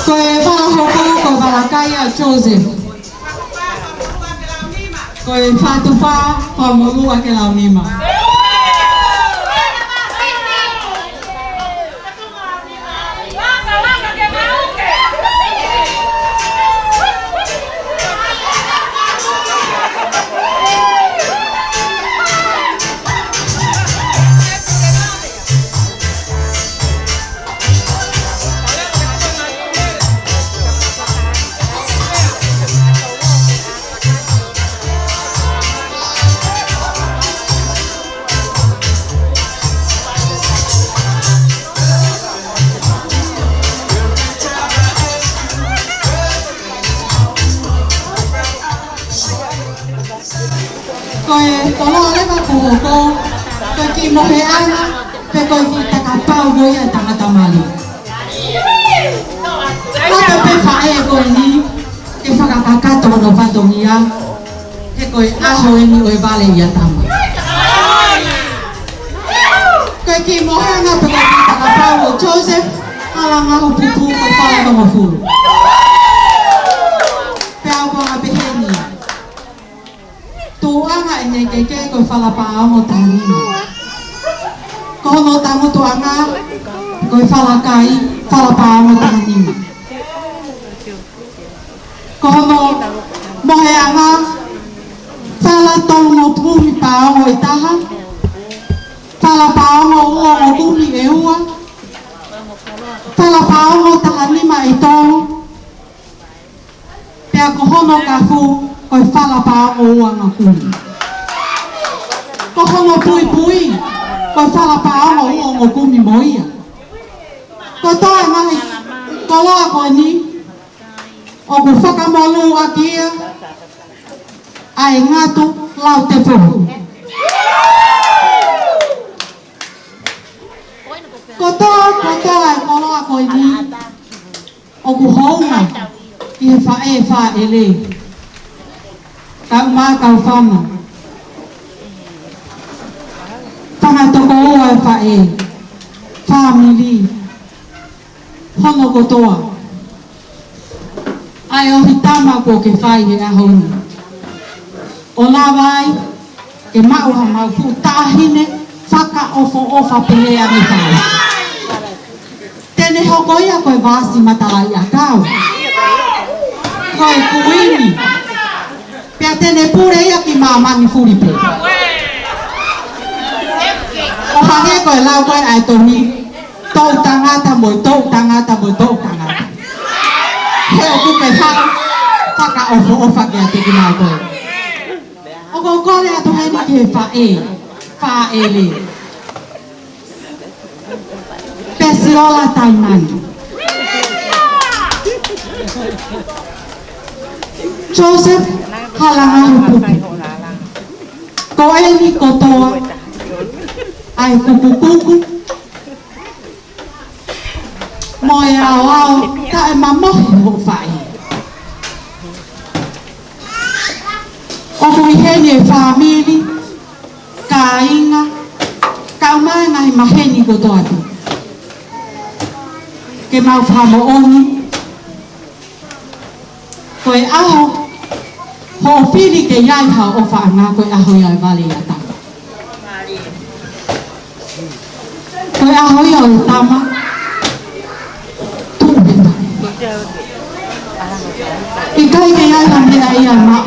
Koe Valahoko, koe Valakaya Joseph. Koe Fatufa, Pamurua ke Launima. Koe tolo le ka kuhoko, koe ki mohe ana, pe koe ki takapau hoi a tangatamali. Hata pe whae koe ni, ke whakakakato no patongia, ke koe aho e ni oe vale i a tama. Koe ki mohe ana, pe koe ki takapau o Joseph, ala ngaho pupu koe whale no mafuru. Pe au koe ngape heni. Tuanga ene keke koe whalapaa mo tanima. Ko no tango tuanga koe whalakai whalapaa mo tanima. Ko no mohe anga whalatong mo pumi paa mo itaha. Whalapaa mo ua mo pumi e ua. Whalapaa mo tanima e tono. Pea ko hono ka fu koe whalapaa o ua ngā kuni. Ko hongo pui pui, koe whalapaa o ua ngā kuni mo ia. Ko toa ngahi, ko loa koe ni, o ku whakamolu a kia, ai ngātu lau te puhu. Ko toa e ko loa koe ni, o ku hounga, i he wha e le. Kau mā kau whama. Whangatoko oa e whae. Whamili. Hono kotoa. Ai ohi tama ko ke whai he ahoni. O nā wai, ke mauha mau pu tāhine, whaka ofo ofa pelea me whai. Tene hoko ia koe vāsi matala i a kau. Koe kuini. Pea tene pure ia ki mamani furipe. O hake koe lau koe ai toni. Tau tangata moi tau tangata moi tau tangata. He o kupe hau. Whaka ofo ofa kia te ki mai koe. O ko kore ato heni ki he whae. Whae le. Pesiola taimani. Joseph halangan pupu. Ko eni kotoa. Ai kuku. Moe ao ka e mamohi ho whai. O kui heni e whamili. Ka inga. Ka umai ngahi maheni kotoa tu. Ke mau whamo oni. Koe aho, ho whiri ke iai hao o whaanga koe aho iai wale i a tama. Koe aho iau i tama, tūpe mai. I kai ke iai hamea ia ma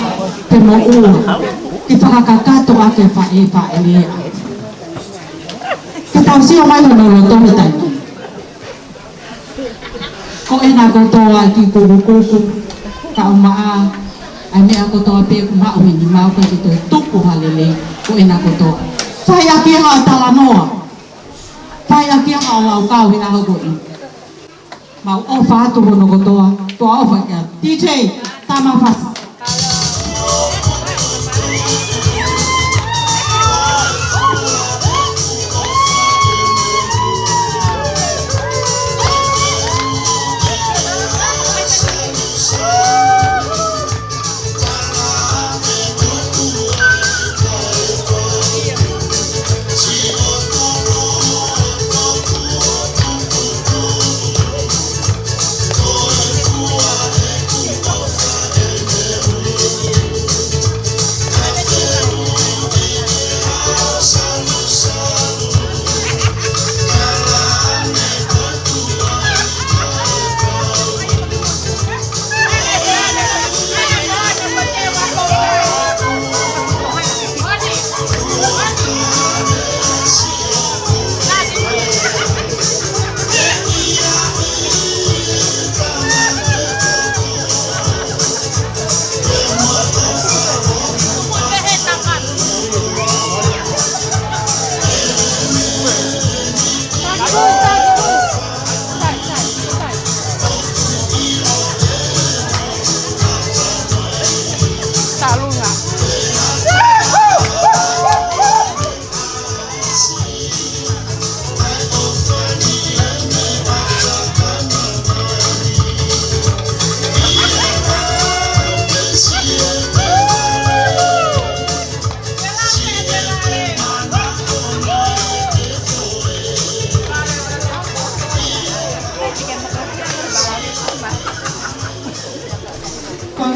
te mo ua, ki whakakato a ke whae lea. Ke tau sio mai hono lo tohi taiki. Ko e nā kotoa ki kuku. Ka umaa, ai mea kotoa pe ku mao hini mau ka ki toi tuku halele ko e nā kotoa. Whai a kia hao tala noa. Whai a kia hao lau kau hina hau ko i. Mau ofa atu hono kotoa, toa ofa kia. DJ, tama fasa.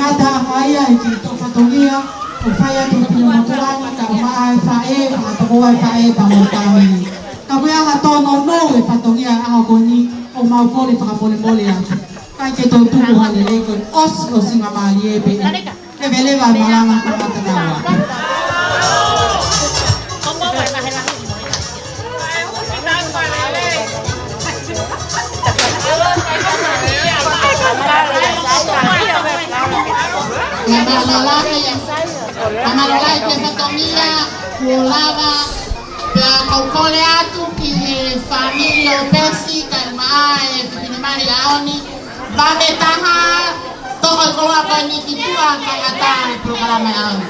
tangata ai ai ki to patongia o fai atu ki no motuani ka mai fae pa to ko fae pa mo tami ka kuya ha to no no e patongia a ko ni o mau ko le pa pole mole atu ka ke to tu ha le ko os o singa mali e be e vele va malanga ka mata na La malola che patongia volava per calcole atu che famiglia opesi calmai fine mari aoni va betaha to calcola pa ni kitua kata programa aoni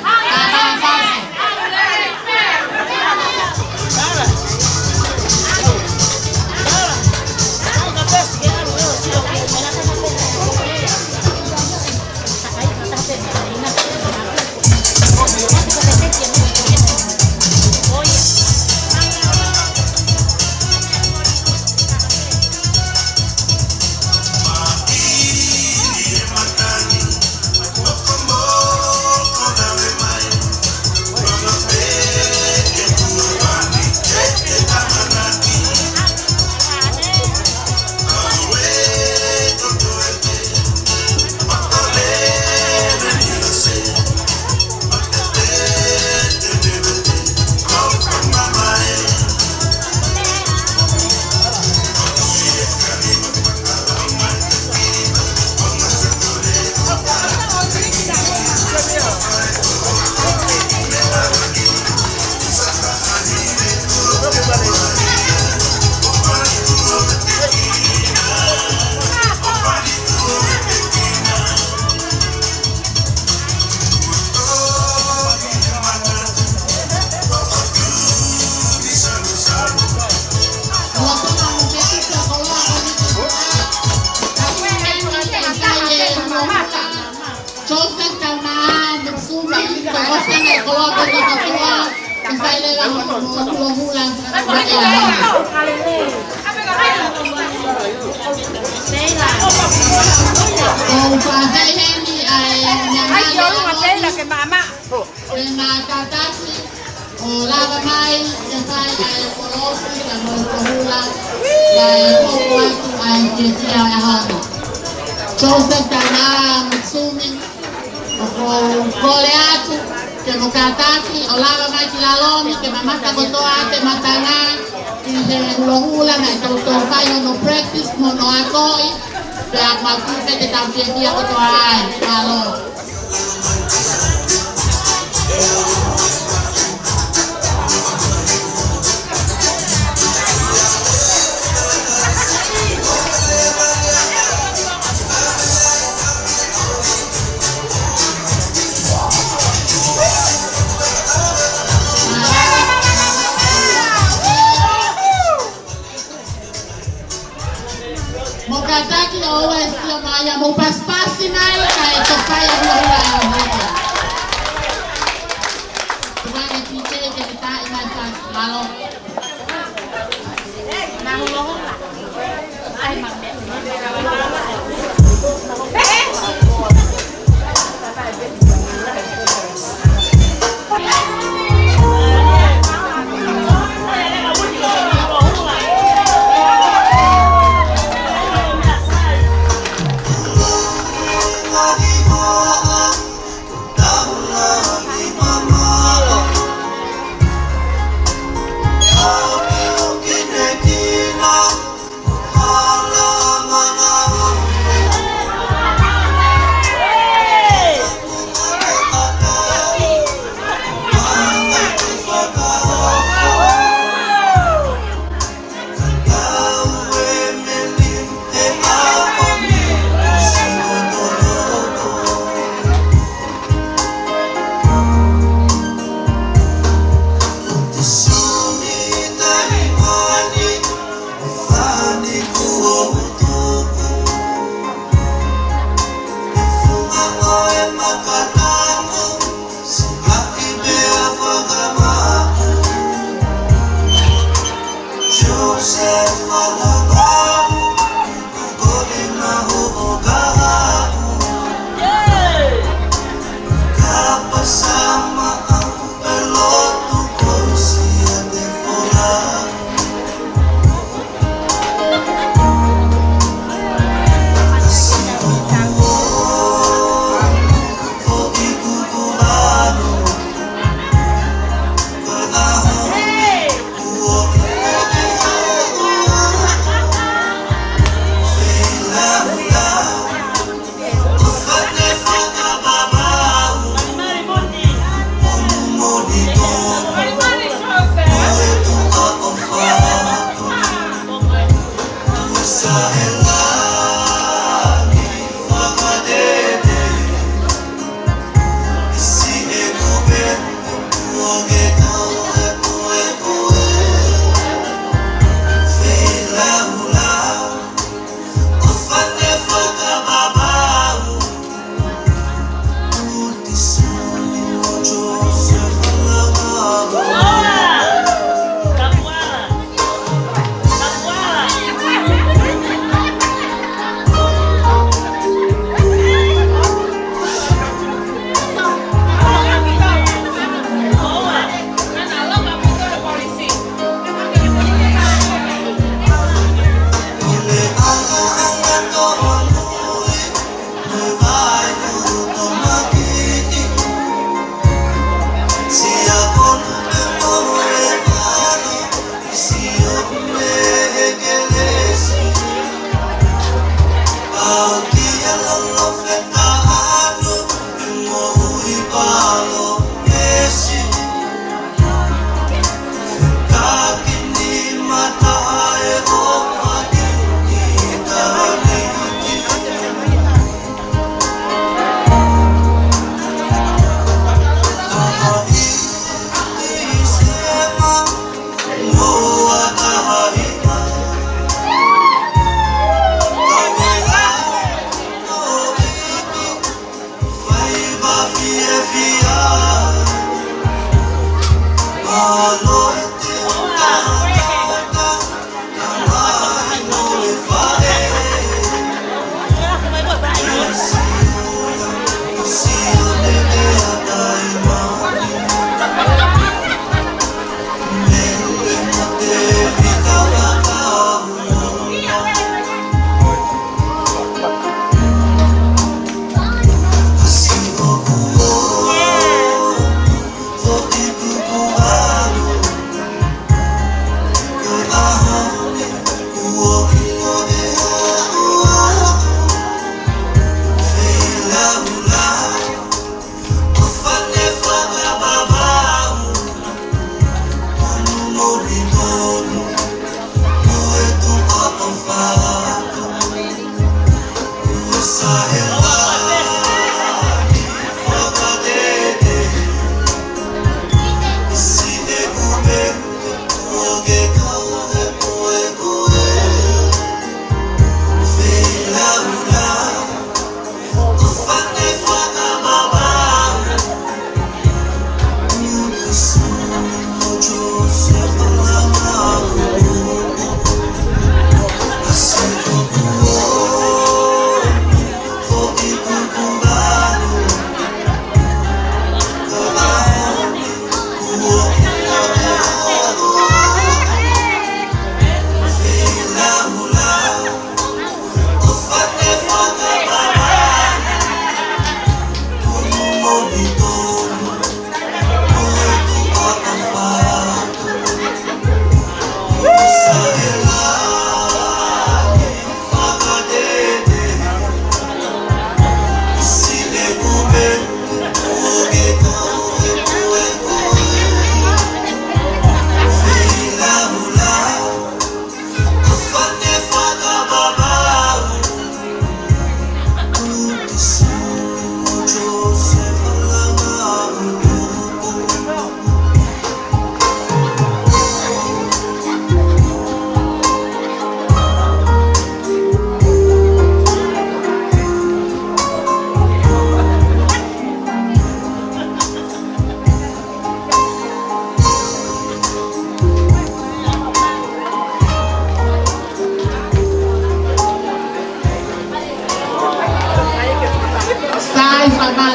Yeah!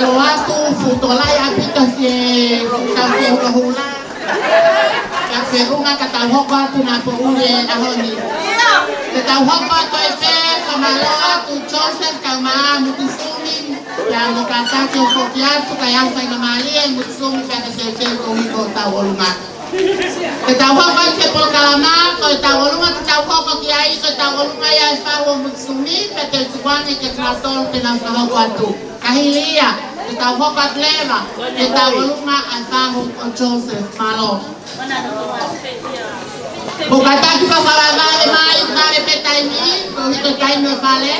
malo atu futolai apita si kampung kahula ya perunga katahok atu na poure ahoni katahok atu epe kamalo atu Joseph kama mutisumi yang dikata ke kopiatu kayang sa namali mutisumi kada sece ko iko tawolunga katahok atu pol kalama ko tawolunga katahok ko kiai ko tawolunga ya fawo mutisumi petel suwani ke kraton tenang sahok atu kahilia katahok at leva katawolunga alfaho o Joseph malo Bukataki pa vale mais vale petaini, corrida cai no vale.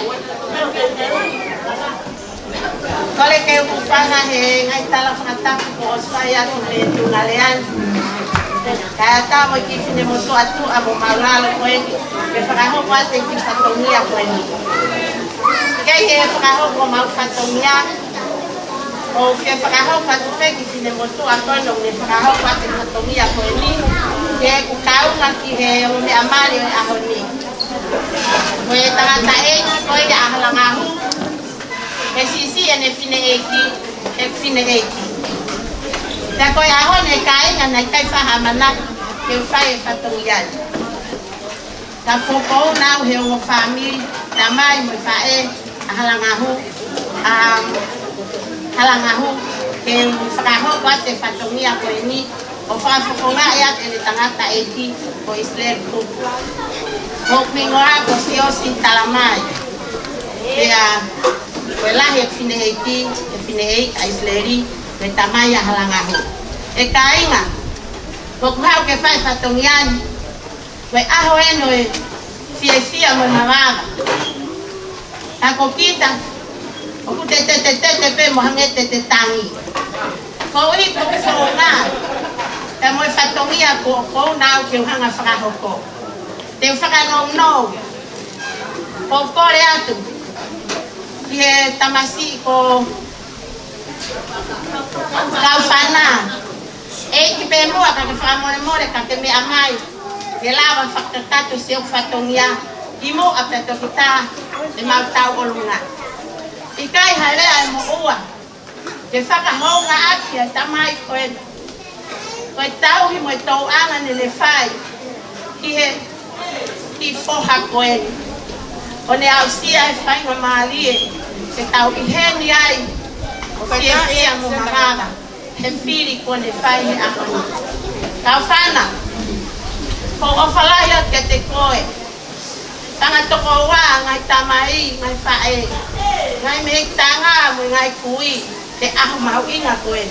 Kole ke upanga he ngai tala fata ko saya ko le tungalean. Kaya mo kifine mo to atu abo malalo ko ke faraho ko ate ki fatomia ko ni. Kaya he faraho ko mal fatomia. O ke faraho pa to pe kifine mo to atu no le faraho ko ate fatomia ko ni. Ke ku kau ngaki he o le amari o ahoni. Ko tangata e ko ya halangahu. Sisi ene fine eki. Ta ko ahon e kai na kai fahamana ke fai fatongian. Ta popo na he o family na mai mo fae halangahu ke faraho ko te fatongia ko ni o fa fonga ya ene tangata eki ko isler ko. Hok mingora ko sio sin talamai. Ya Welahi fineheki, finehei aisleri, betamaya halangahu. Ekainga, bokuhau ke fai fatongian, we aho eno fia mo mamaga. Ako kita, aku tete pe mohangete te tangi. Kau i ko fonga, te mo fatongia ko na ke hanga faraho ko. Te faraho no. Pokore atu. Ye tamasi ko kaufana ki pemo aka ke more ka ke me amai ke lava fakta se o fatongia imo apeto kita de mautau olunga ikai hale ai mo ua ke faka honga akia tamai ko tau hi mo tau anga ne le fai ki foha ko One ausia e fai no malie ke tau i heni ai o fia mo mamaga he fili ko ne fai he ako kau fana ko o falai ke te koe tanga toko wa ngai tamai ngai fae ngai me tanga mo ngai kui te aho mau inga koe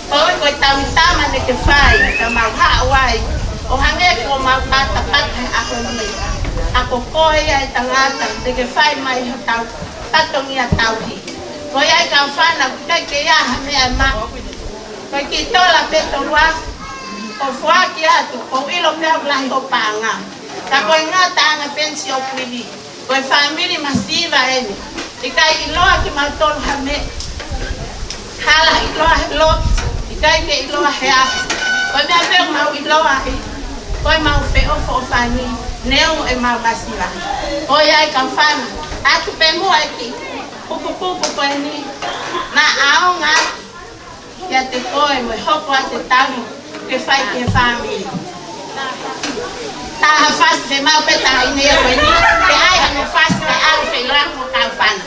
ko tau tama ne ke fai ta mau ha wai o hange ko mau pat ako ni ako koe ai tangata te ke fai mai tau tatongia tauhi ko ai ka fana ke ya me ama ko ki tola peto wa ko fuaki atu ko ilo me lahi ko panga ta ko ngata nga pensio kwili ko family masiva ene ikai ilo ki matol hame hala ilo ikai ke ilo ha ko me ave mau ilo ai ko mau fe o fani neo e mau masiva o ai ka fana atu pemu ai ki pupu ko ni na aonga ya te koe mo hoko ate tahu ke fai ke family ta fas de mau peta ine ko ni ke ai no fas ka au fe lang mo ka fana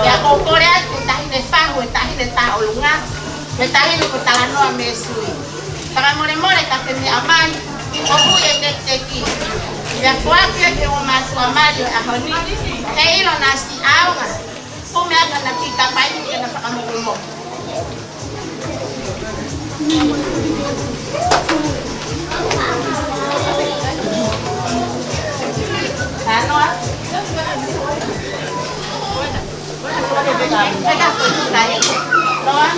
ya ko korea tahi de fahu tahi de ta olunga tahi no talano amesui para more ka te aman Opuye teki. Ya fue que o maswa Mario ahoni. Ilo nasi aunga. Kome aga na kita pai ke na pakamumo. Ano ah? Pega foi tu daí. Noa.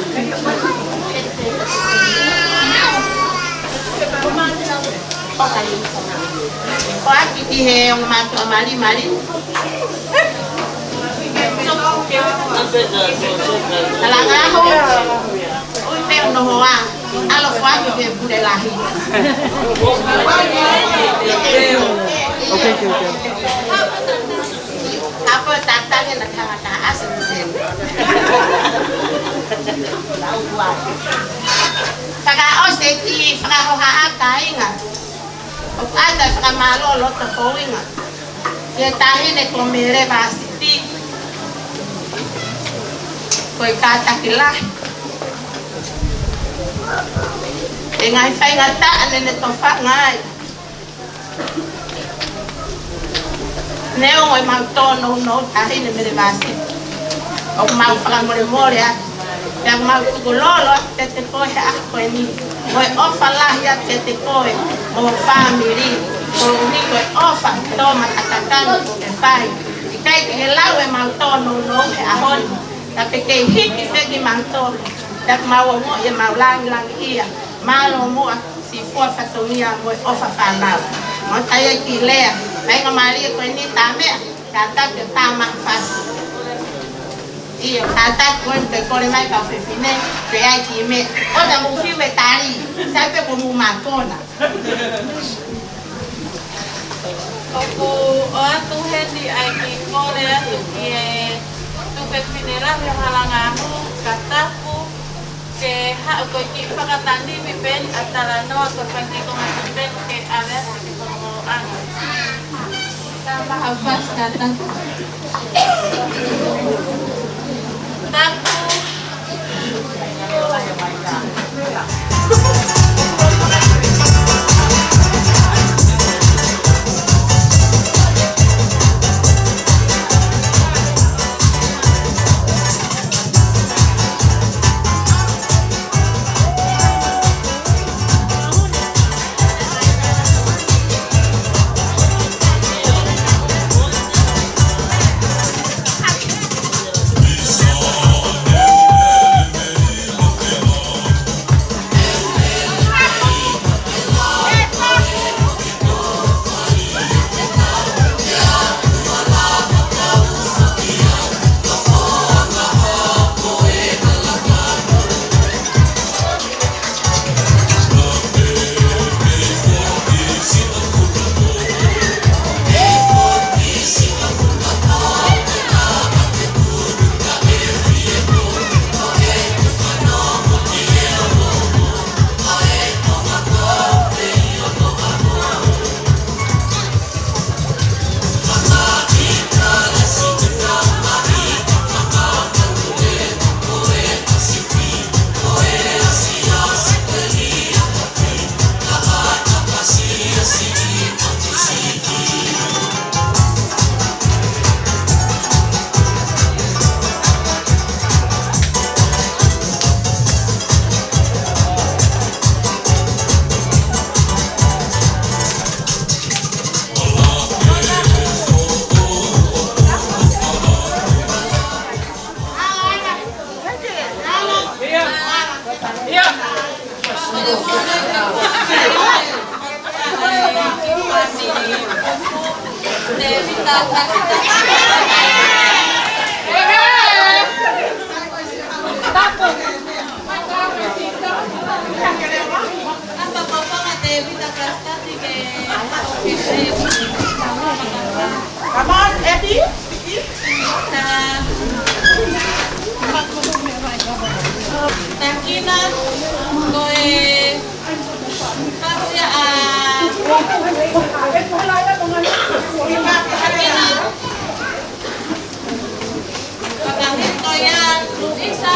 Kau kita yang matu mari. Alang aku, uite unohoa, alo kau kita boleh lahir. Okay. Apa tatanya nak kata asal sen. Pakai osteki, pakai roha inga. Ada pakai malo lot inga. Dia tahi ne komere basiti. Koi kata kilah. Engai fai ngata ane tofa ngai. Neo ngoi mau tono no tahi ne mere basiti. O mau pakai more ya. Yang mau kulolo tete koe ako ni. Koe ofa lah ya tete koe mo family. Koe ni koe ofa toma tatakan koe fai. Ikai ke lawe mau tono no he ahon. Tapi ke hiki segi mau tono. Tak mau mo ya mau lang iya. Malo mo si fua fatonia mo ofa fanau. Mo taya kilea. Mai ngamali koe ni tame kata ke tamak fas. Iyo kata kau berkori mai kafe fine, kaya kime. Oh dah mungkin betari, sampai kamu makan. Aku tu hendi aiki Korea tu kie tu pemineral yang halang aku kataku ke hak kau kiki pakatan di biben antara no atau pasti kau biben ke ada di permukaan. Tambah apa kata? Aku Come on, Eddie. Takina koe kasya Takina pagangin ko yan Luisa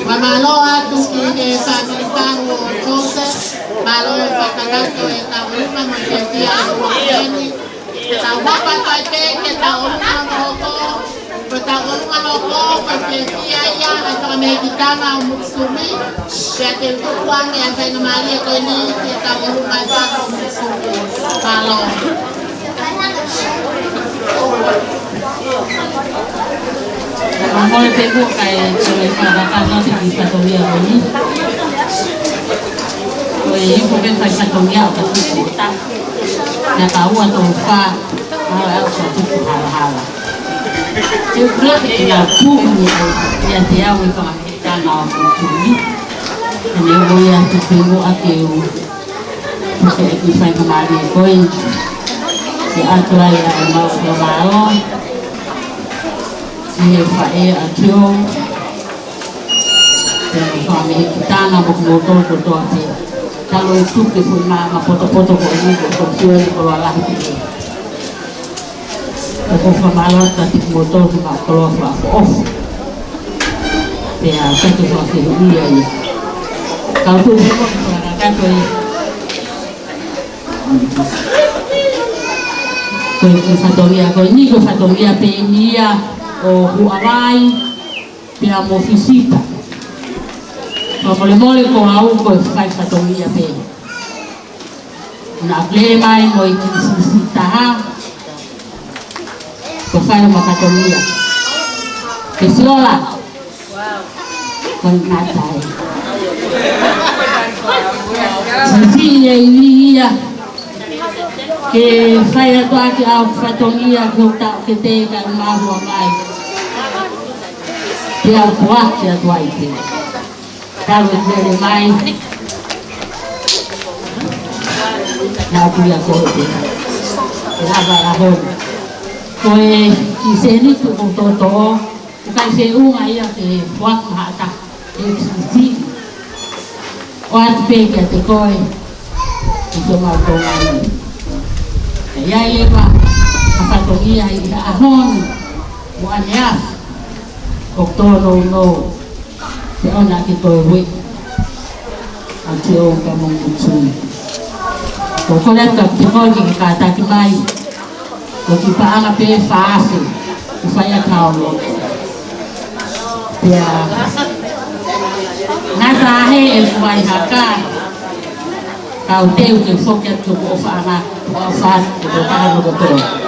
Mamalo atu kini family tango Joseph malo patagato e tauluma mwenye aluwakeni taumapa toite ke tauluma loko tauluma loko paketia ya atau meditana umuksumi pete tukuang yang saya nemali ko ini ke tauluma sako umuksumi malo Mamol Facebook kay Choy para kano si Patolia ini. Choy yung pwede sa Patolia at susuta. Natawa to pa mahal sa hala. Juga ya pumi ya dia wi pa na pumi. Ani mo ya tupo ateu. Kasi isa ka mali ko si atura ya mau si fae atio dan kami kita nabuk motor foto ati kalau itu kita foto-foto ko ini ko siya ko wala ini ako pamalo tati motor ko kalau off ya satu waktu dia ya kalau tu ko kan ko Fatoria ko ini ko Fatoria pe niya o huawai pia mo visita. Mole ko au ko fai fatongia pe. Na ple mai mo visita ha. Ko fai makatongia. Kesola. Con natai. Sisinya ia que fai a tua que a fatongia que te ka mahu mai. Te a tua que a tua ite. Kalau dia mai. Na punya ko. Lava a ho. Koe ki se ni tu to. Kai se unga ia ke fuak mahata. Eksisi. Oat pe ke te koe. Ito mau tongan. Ya iba apa togia ida ahon muanya oktoro no se ona ki to we atio ka mongutsu ko kola ka ki mo ki ka ta ki mai ko ki pa ana pe fase ku faya kaulo ya nasa he el mai haka kau teu ke foket ko fa Wafat itu kan betul.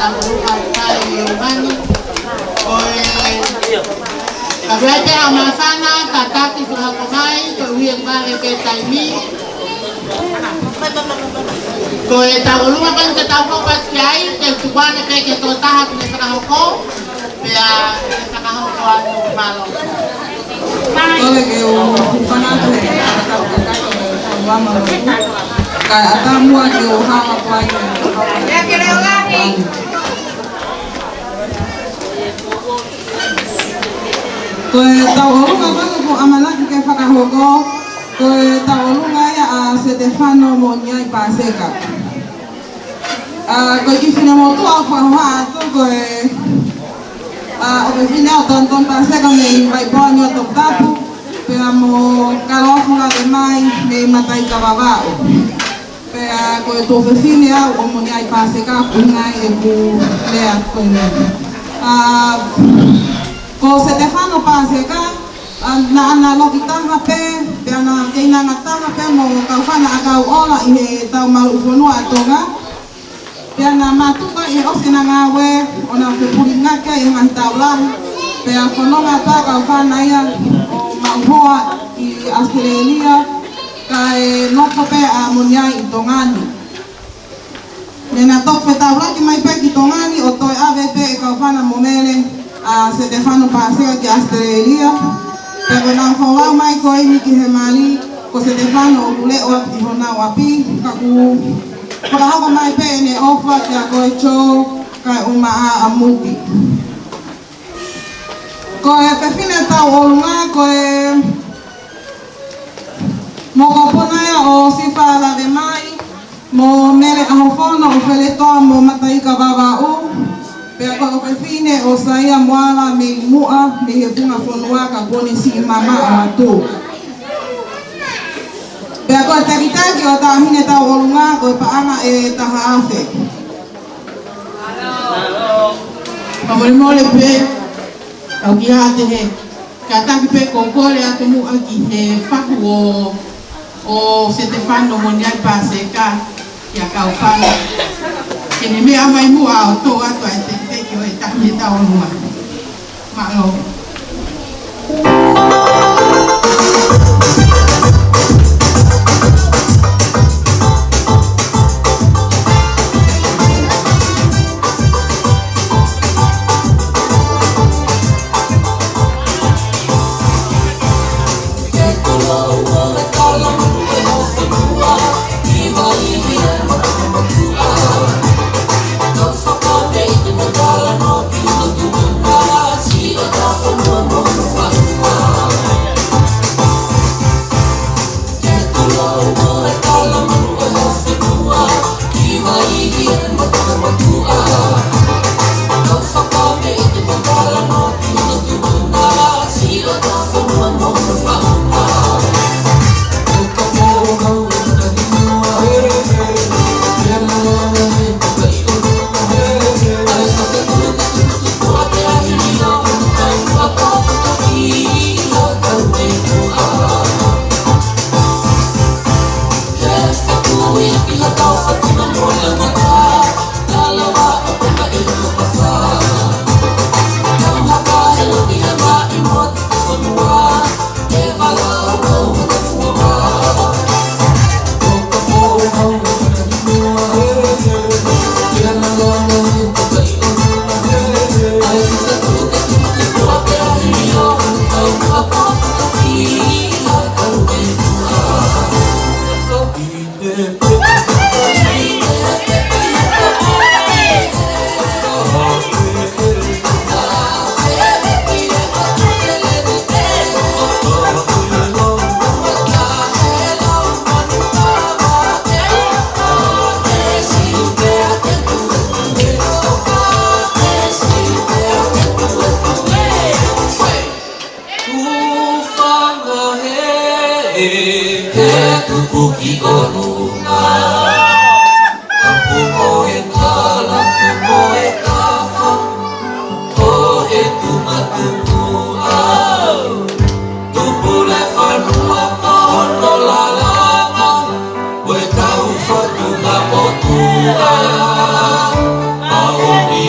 tahu lupa kali mani. Kabete amasana tataki suhakomai kewiyang bare ketaimi. Koe tahu lupa kan ketahu pas kiai kesubuan ke totaha kune sakahoko. Pea sakahoko anu malo. Oleh ke panatu atau wama kai atamua ke hawa kwai ya kele lagi koe tau olunga bangu ko amalaki ke whakahogo koe tau olunga ya a Stefano Moniai Paseka koe kifina motua whahoha atu koe o me fine o tonton Paseka me vai ponyo tok tapu pea mo kalofunga de mai me matai kawawao pea koe tō whewhine au o Moniai Paseka kungai e ku lea koe ko Stefano Paseka na ana loki taha pe pea na keinanga taha pe mo kauwhana akau ola i he tau maru ufonua atonga pea na matuka i ose na ngawe o na whepuri ngaka i ngai tau lahi pea whanonga tā kauwhana ia o mauhoa i Australia ka e noko pe a Moniai i Tongani me na tok whetau laki mai pe ki Tongani o toi ave pe e kauwhana momele a Stefano Paseka ki Australia pea ko na whawau mai ko imi ki he mali ko Stefano o kule o i hona wapi ka ku whakahaka mai pe ne ofa ki a koe chō kai umaa a muti ko e pewhine tau olunga ko e mo kapuna ia o sifa lave mai mo mere ahofono o wheletoa mo matai ka wawau pea ko o pewhine o saia moala me mua me he punga whonua ka pone si mama o atu pea ko e takitaki o tāhine tau olunga ko e paanga e taha afe Pamole pe au ki hate he ka taki pe kokore atu mua ki he whaku o Stefano Moniai Paseka ki a kaupana kene mea mai mua o tō atu ai te teki o e taki e tau olunga ma'o Aoni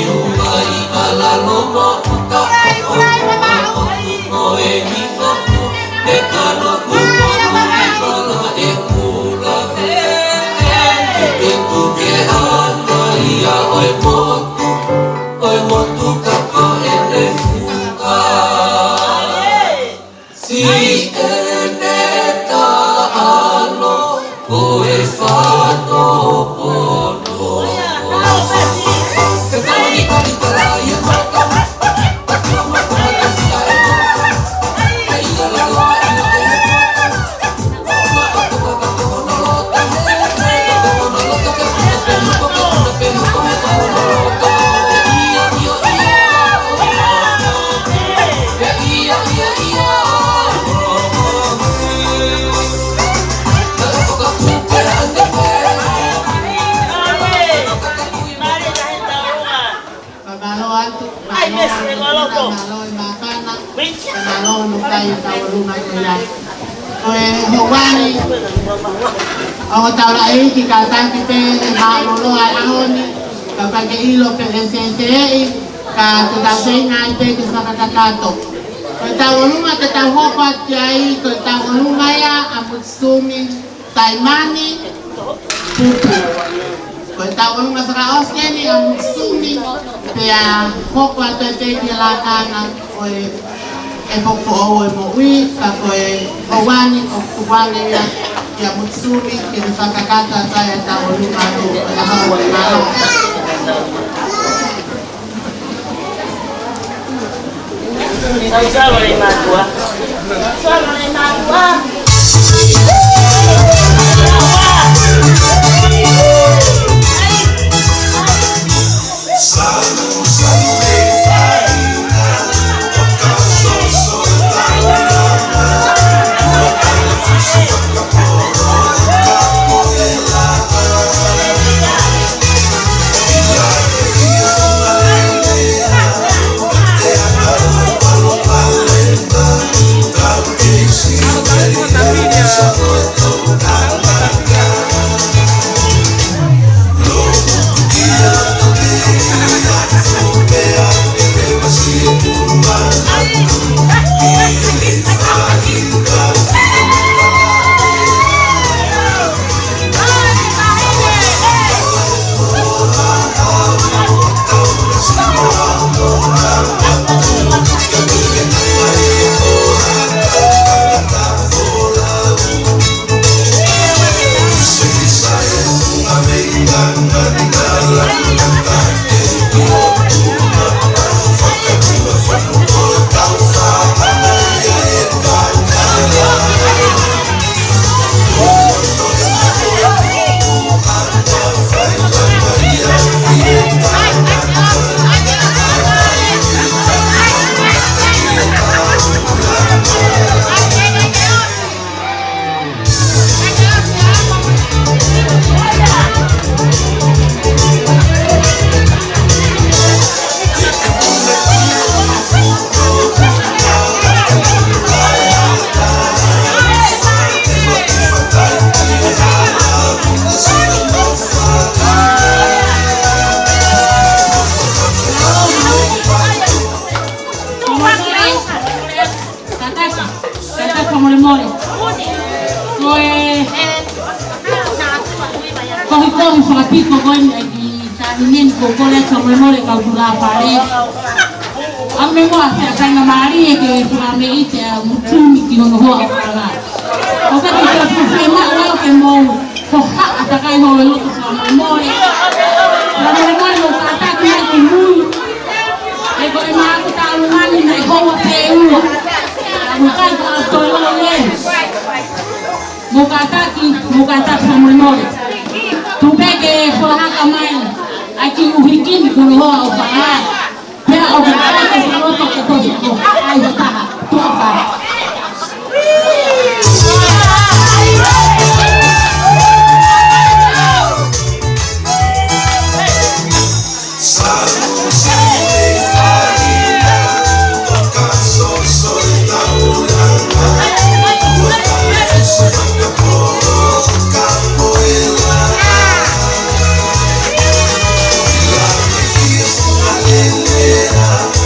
Yeah.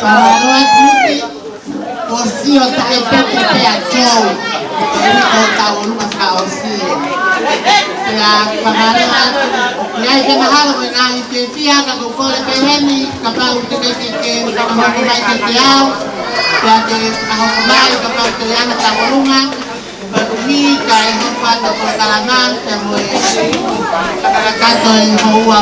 Pamaroa Tuti, Osio Taipete Pea Chou, Eriko Taoluma Kaosio. Ya Pamaroa, ya ike mahalo kwenye itetia kakukole peheni, kapau tekeke kamakumai teteao, ya ke kahukumai kapau teteana Taoluma, Badumi kai hupata kwa kalangan, temui kakakato yang hawa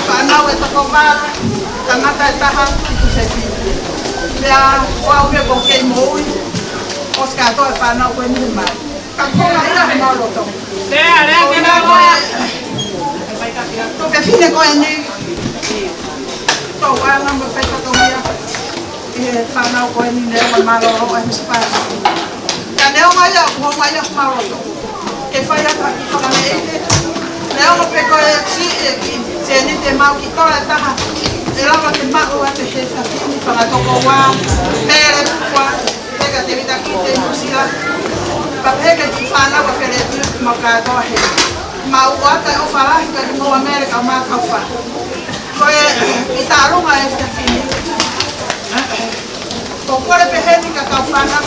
whanau e tako mara, tangata e taha, tu se fi. Lea, wau me ko kei moui, o ska to e whanau koe ni mai. Ka konga ina he mauroto. Lea, ke na koe. To ke fine koe ni, to wana me whaika to mia, e whanau koe ni lea ma maroro e mspara. Ka neo mai a, kuho mai a mauroto. Ke whaia ka ki whakane eite, leo mo pe koe si e ki, se ni te mau ki toa e taha, e lava te mau a te he whakini, whakatoko wā, mere pukua, teka te vita ki te musila, papeke ki whanau a where tu mau kātoa he. Mau ata e o wharahi ka ringo Amerika o mākau wha. Koe i tā runga e whakini. Ko kore peheni ka kau whanau,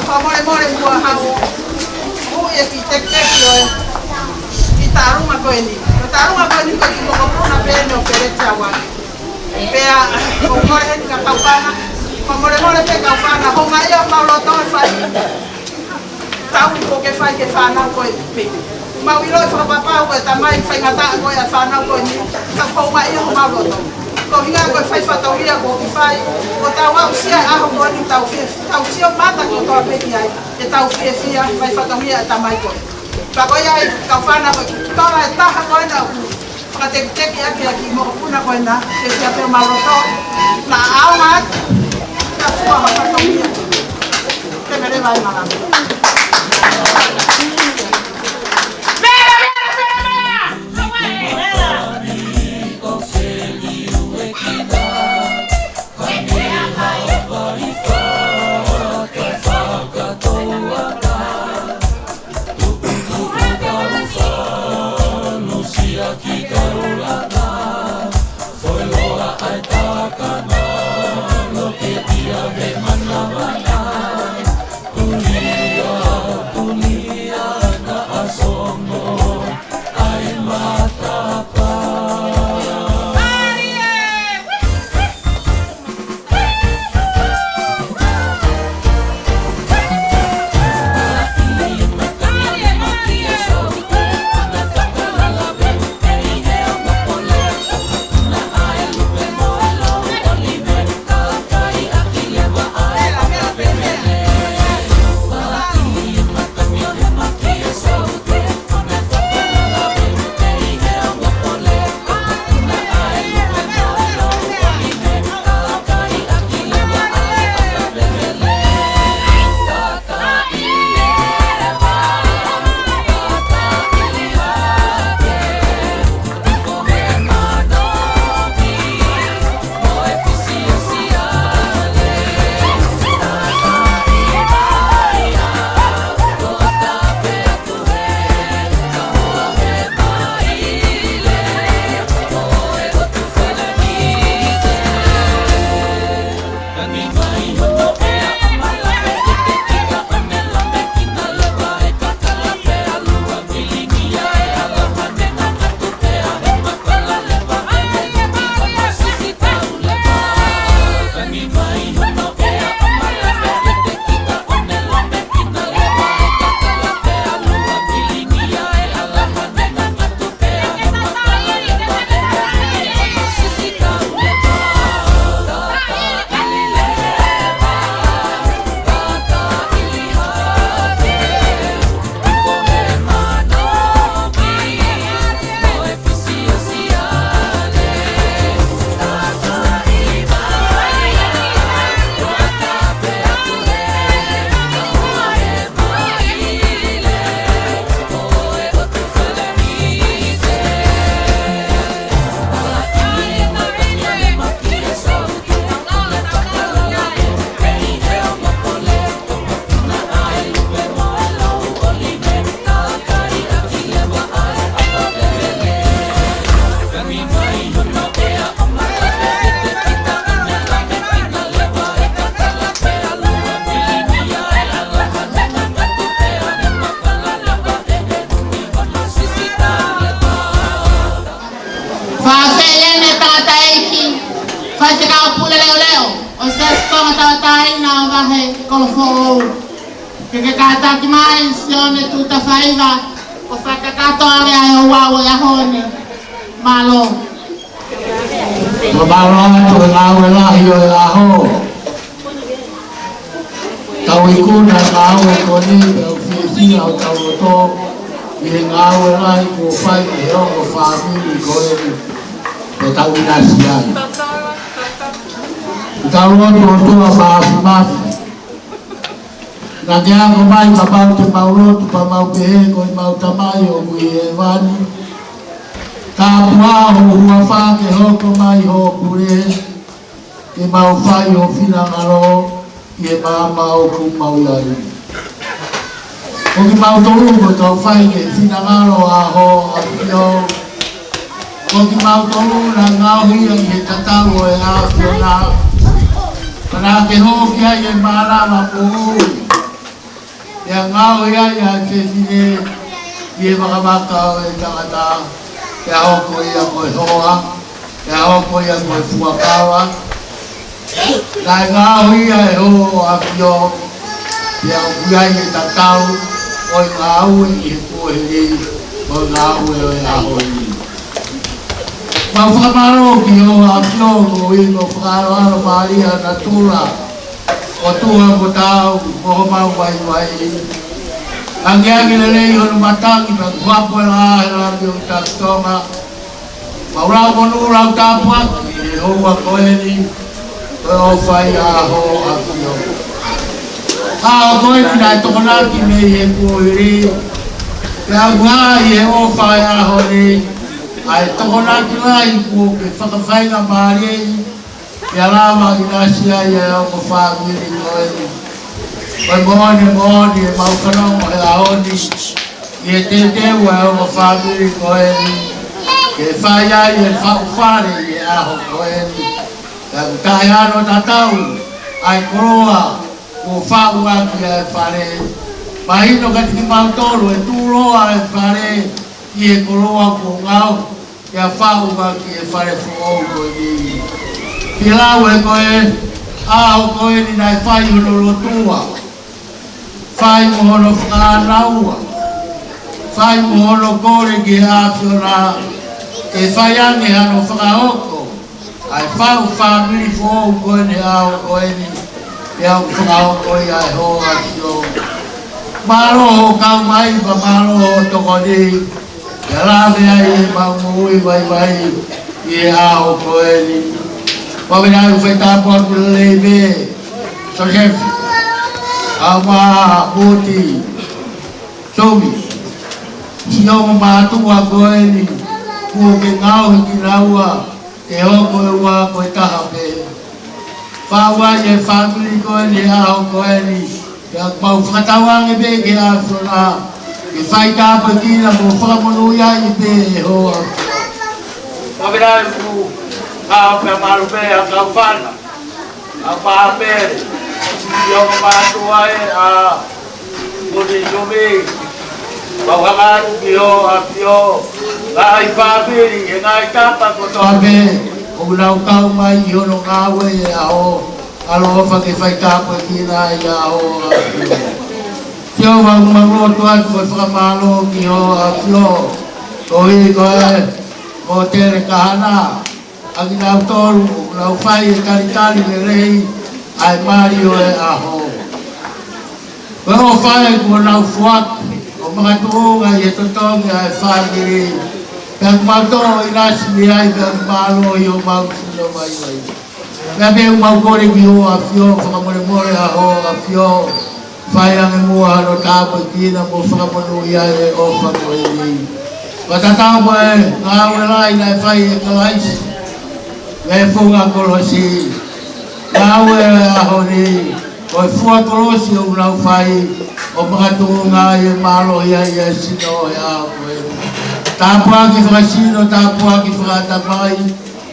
whamore more mua hau, hui e ki teki o e, i tā runga koe ni. Tarunga koe ni koe ki moko puna pēne o wherete a waki. Pea, ko kore heni ka kaupana, ko more pe kaupana, honga ia mauloto e whai. Tau ko ke whai ke whanau koe pipi. Mau ilo e whakapapau e tamai whaingata koe a whanau koe ni, ka honga ia ho mauloto. Ko hinga koe whai whatauria ko ki whai, ko tau au sia e aho koe ni tau fie, tau tio mata ko toa peki ai, e tau fie fia, whai whatauria e tamai koe. Pakoe ai kau whana koe, tora e taha koe na u. Whakateki ake aki moko puna koe na, ke sia peo mauroto. Na ao mat, ka fua whakatomia. Ke mere vai marami. Che cata mai sione tutta faiva o fa cacato area e uau e ahone malo Mabawa tu ngau lah yo aho. Tau iku na ngau ko ni ofisi au tau to. Ni ngau lah ko fai yo ko family ko ni. Ko tau nasia. Tau to apa. Nagia ko mai papau tu paulo tu pamau pe ko mau tamai o kui wani. Tapua ho huafa ke hoko mai ho kure ke mau fai o fina ngaro ke mau ku mau lai o ke mau tolu ko tau fai ke fina ngaro a ho a pio o ke mau tolu na ngau hi ke tatau e a pio na para ke ho ke ai e mara ma pu ya ngau ya ke fine ke makamaka e takata ke hoko ia koe hoa, ke hoko ia koe fuakawa. Nai ngāo ia e ho a pio, ke au kuiai e tatau, oi ngāo i he koe ri, oi ngāo e oi aho i. Mau whakamaro ki ho a pio, ko i ko whakaroaro maria na tūra, o tua ko tau, ko ho mau wai. Angi lelei honu matangi pa kuapo la hera pio tatonga. Maurau monu rau tapuaki e hoa koeni koe o whai a ho a pio. A o koeni nai tokonaki mei e kuohiri. Ke au ngai e o whai a ho ni. Ai tokonaki lai kuo ke whakawhainga maari. Ke alama i nasia i e o ko whaamiri koeni. Koe mohoni e mau kanongo he ahoni i e te ua e o whamiri koeni ke whai ai e whare i e aho koeni ka kai ano tatau ai koroa ko whau aki e whare mahino ka tiki mau tolu e tūroa e whare i e koroa ko ngau ke whau aki e whare whuou koeni ki lau e koe aho koeni nai whai honoro tua Fai mohono whakanaua, fai mohono kore ki hāpiora, e fai ange hano whakaoko, ai whau whamiri fōu koene ao koeni, e au whakaoko i ai hoa tio. Māroho kau mai pa māroho toko ni, e rāwe ai e maumui vai i e ao koeni. Pawena u whaitapua kule me, so shefi. Awa Boti Somi Sioma Matua Koeni Kuo ke ngau ki naua e hoko e ua koe taha pe Whaua e whamiri koeni aho koeni Ia mau whakatawange pe ke awhona Ke whai kāpa kina mo whakamonu ia i pe e hoa Wawera e ku Kao pe maru pe a kau whana A pāpere Yo matua e a Bodi Somi Pauhamaru ki ho a pio Lai whapiri e ngai tapa ko tope O lau kau mai i hono ngāwe e a o Alofa ke whai tapa ki nā i a o a pio Tio mango tuan ko whakamalo ki ho a pio Ko hi ko e Ko tere kahana Aki nau toru Lau whai e karitari le rei ai Mario e aho. Koe o whae kua nau fuaki, o mga tuunga i e totonga e whaegiri. Pea kumautono i nasi mi ai pea kumalo i o mau sino mai mai. Pea pea kumau kore ki o a fio, whakamore more aho a fio. Whae ange mua hano tāpa kina mo whakamonu i ai e o whakoe i. Watatau mo e ngāwe lai nai whae e kalaisi. Me whunga kolosi. Ngāwe aho ni, o fua kolosi o unau whai, o mga tuunga i malo ia i e sino e aho koe. Tāpua ki whakasino, tāpua ki whakatamai,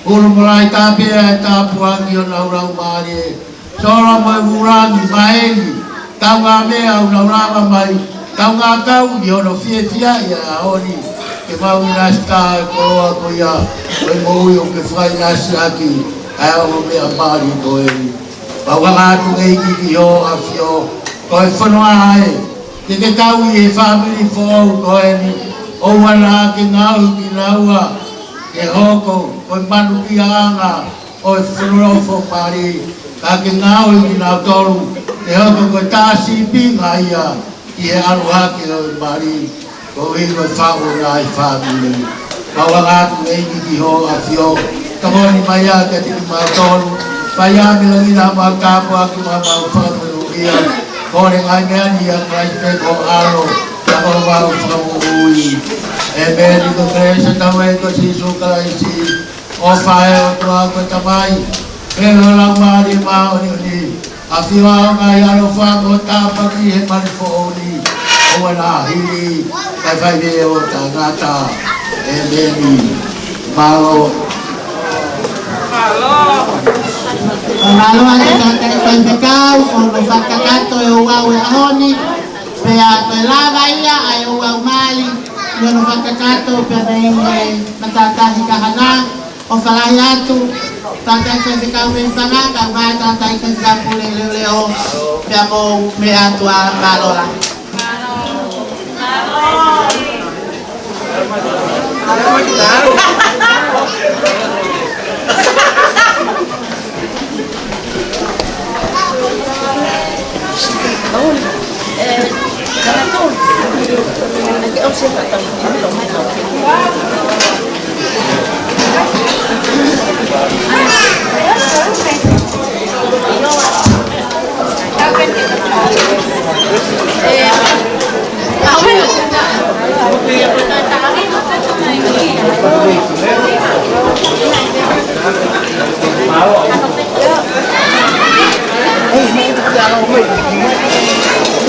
uru morai tāpea e tāpua ki o naurau maari e. Sora mo e murangi, maengi, tau ngā mea o naurama mai, tau ngā kau i ono fia i a aho ni. Ke mau i nasi tā e koroa ko ia, o e moui o ke whai nasi aki. Ai o me a mari ko e Pau kakatu e ki ho a fio Ko e whanua ai Te ke kau i e family fōu ko e ni O wana ke ngau ki naua ke hoko o manu ki anga o whenurofo pari ka ke ngau i nā toru ke hoko ko tāsi pinga ia i he aruhake o mari ko hiko whao nai whamile kawa ngātu eini ki ho a whio ka moni mai a ke tiki mā toru pai a mila i nā mā kāpo a ki mā mā whamelu ia kore ngai mea ni a kai te ko aro ka o mā whamelu ui e meri ko kresa tawe ko sisu karaisi o whae o tua ko tamai e hola maari maoni ni a whiwa o ngai aro whango tāpaki he marifo oni o wana hiri kai whaive o tā ngata e meri malo Malo ane kaka i koe pekau, o no whakakato e uau e ahoni, pea koe lava ia ai uau mali, i no whakakato pea nei e matatahi kahana, o whalahi atu, tata i koe pekau me whanaka, mai tata i koe kapule leo leo, pea mo me atu a malola.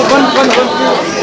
Con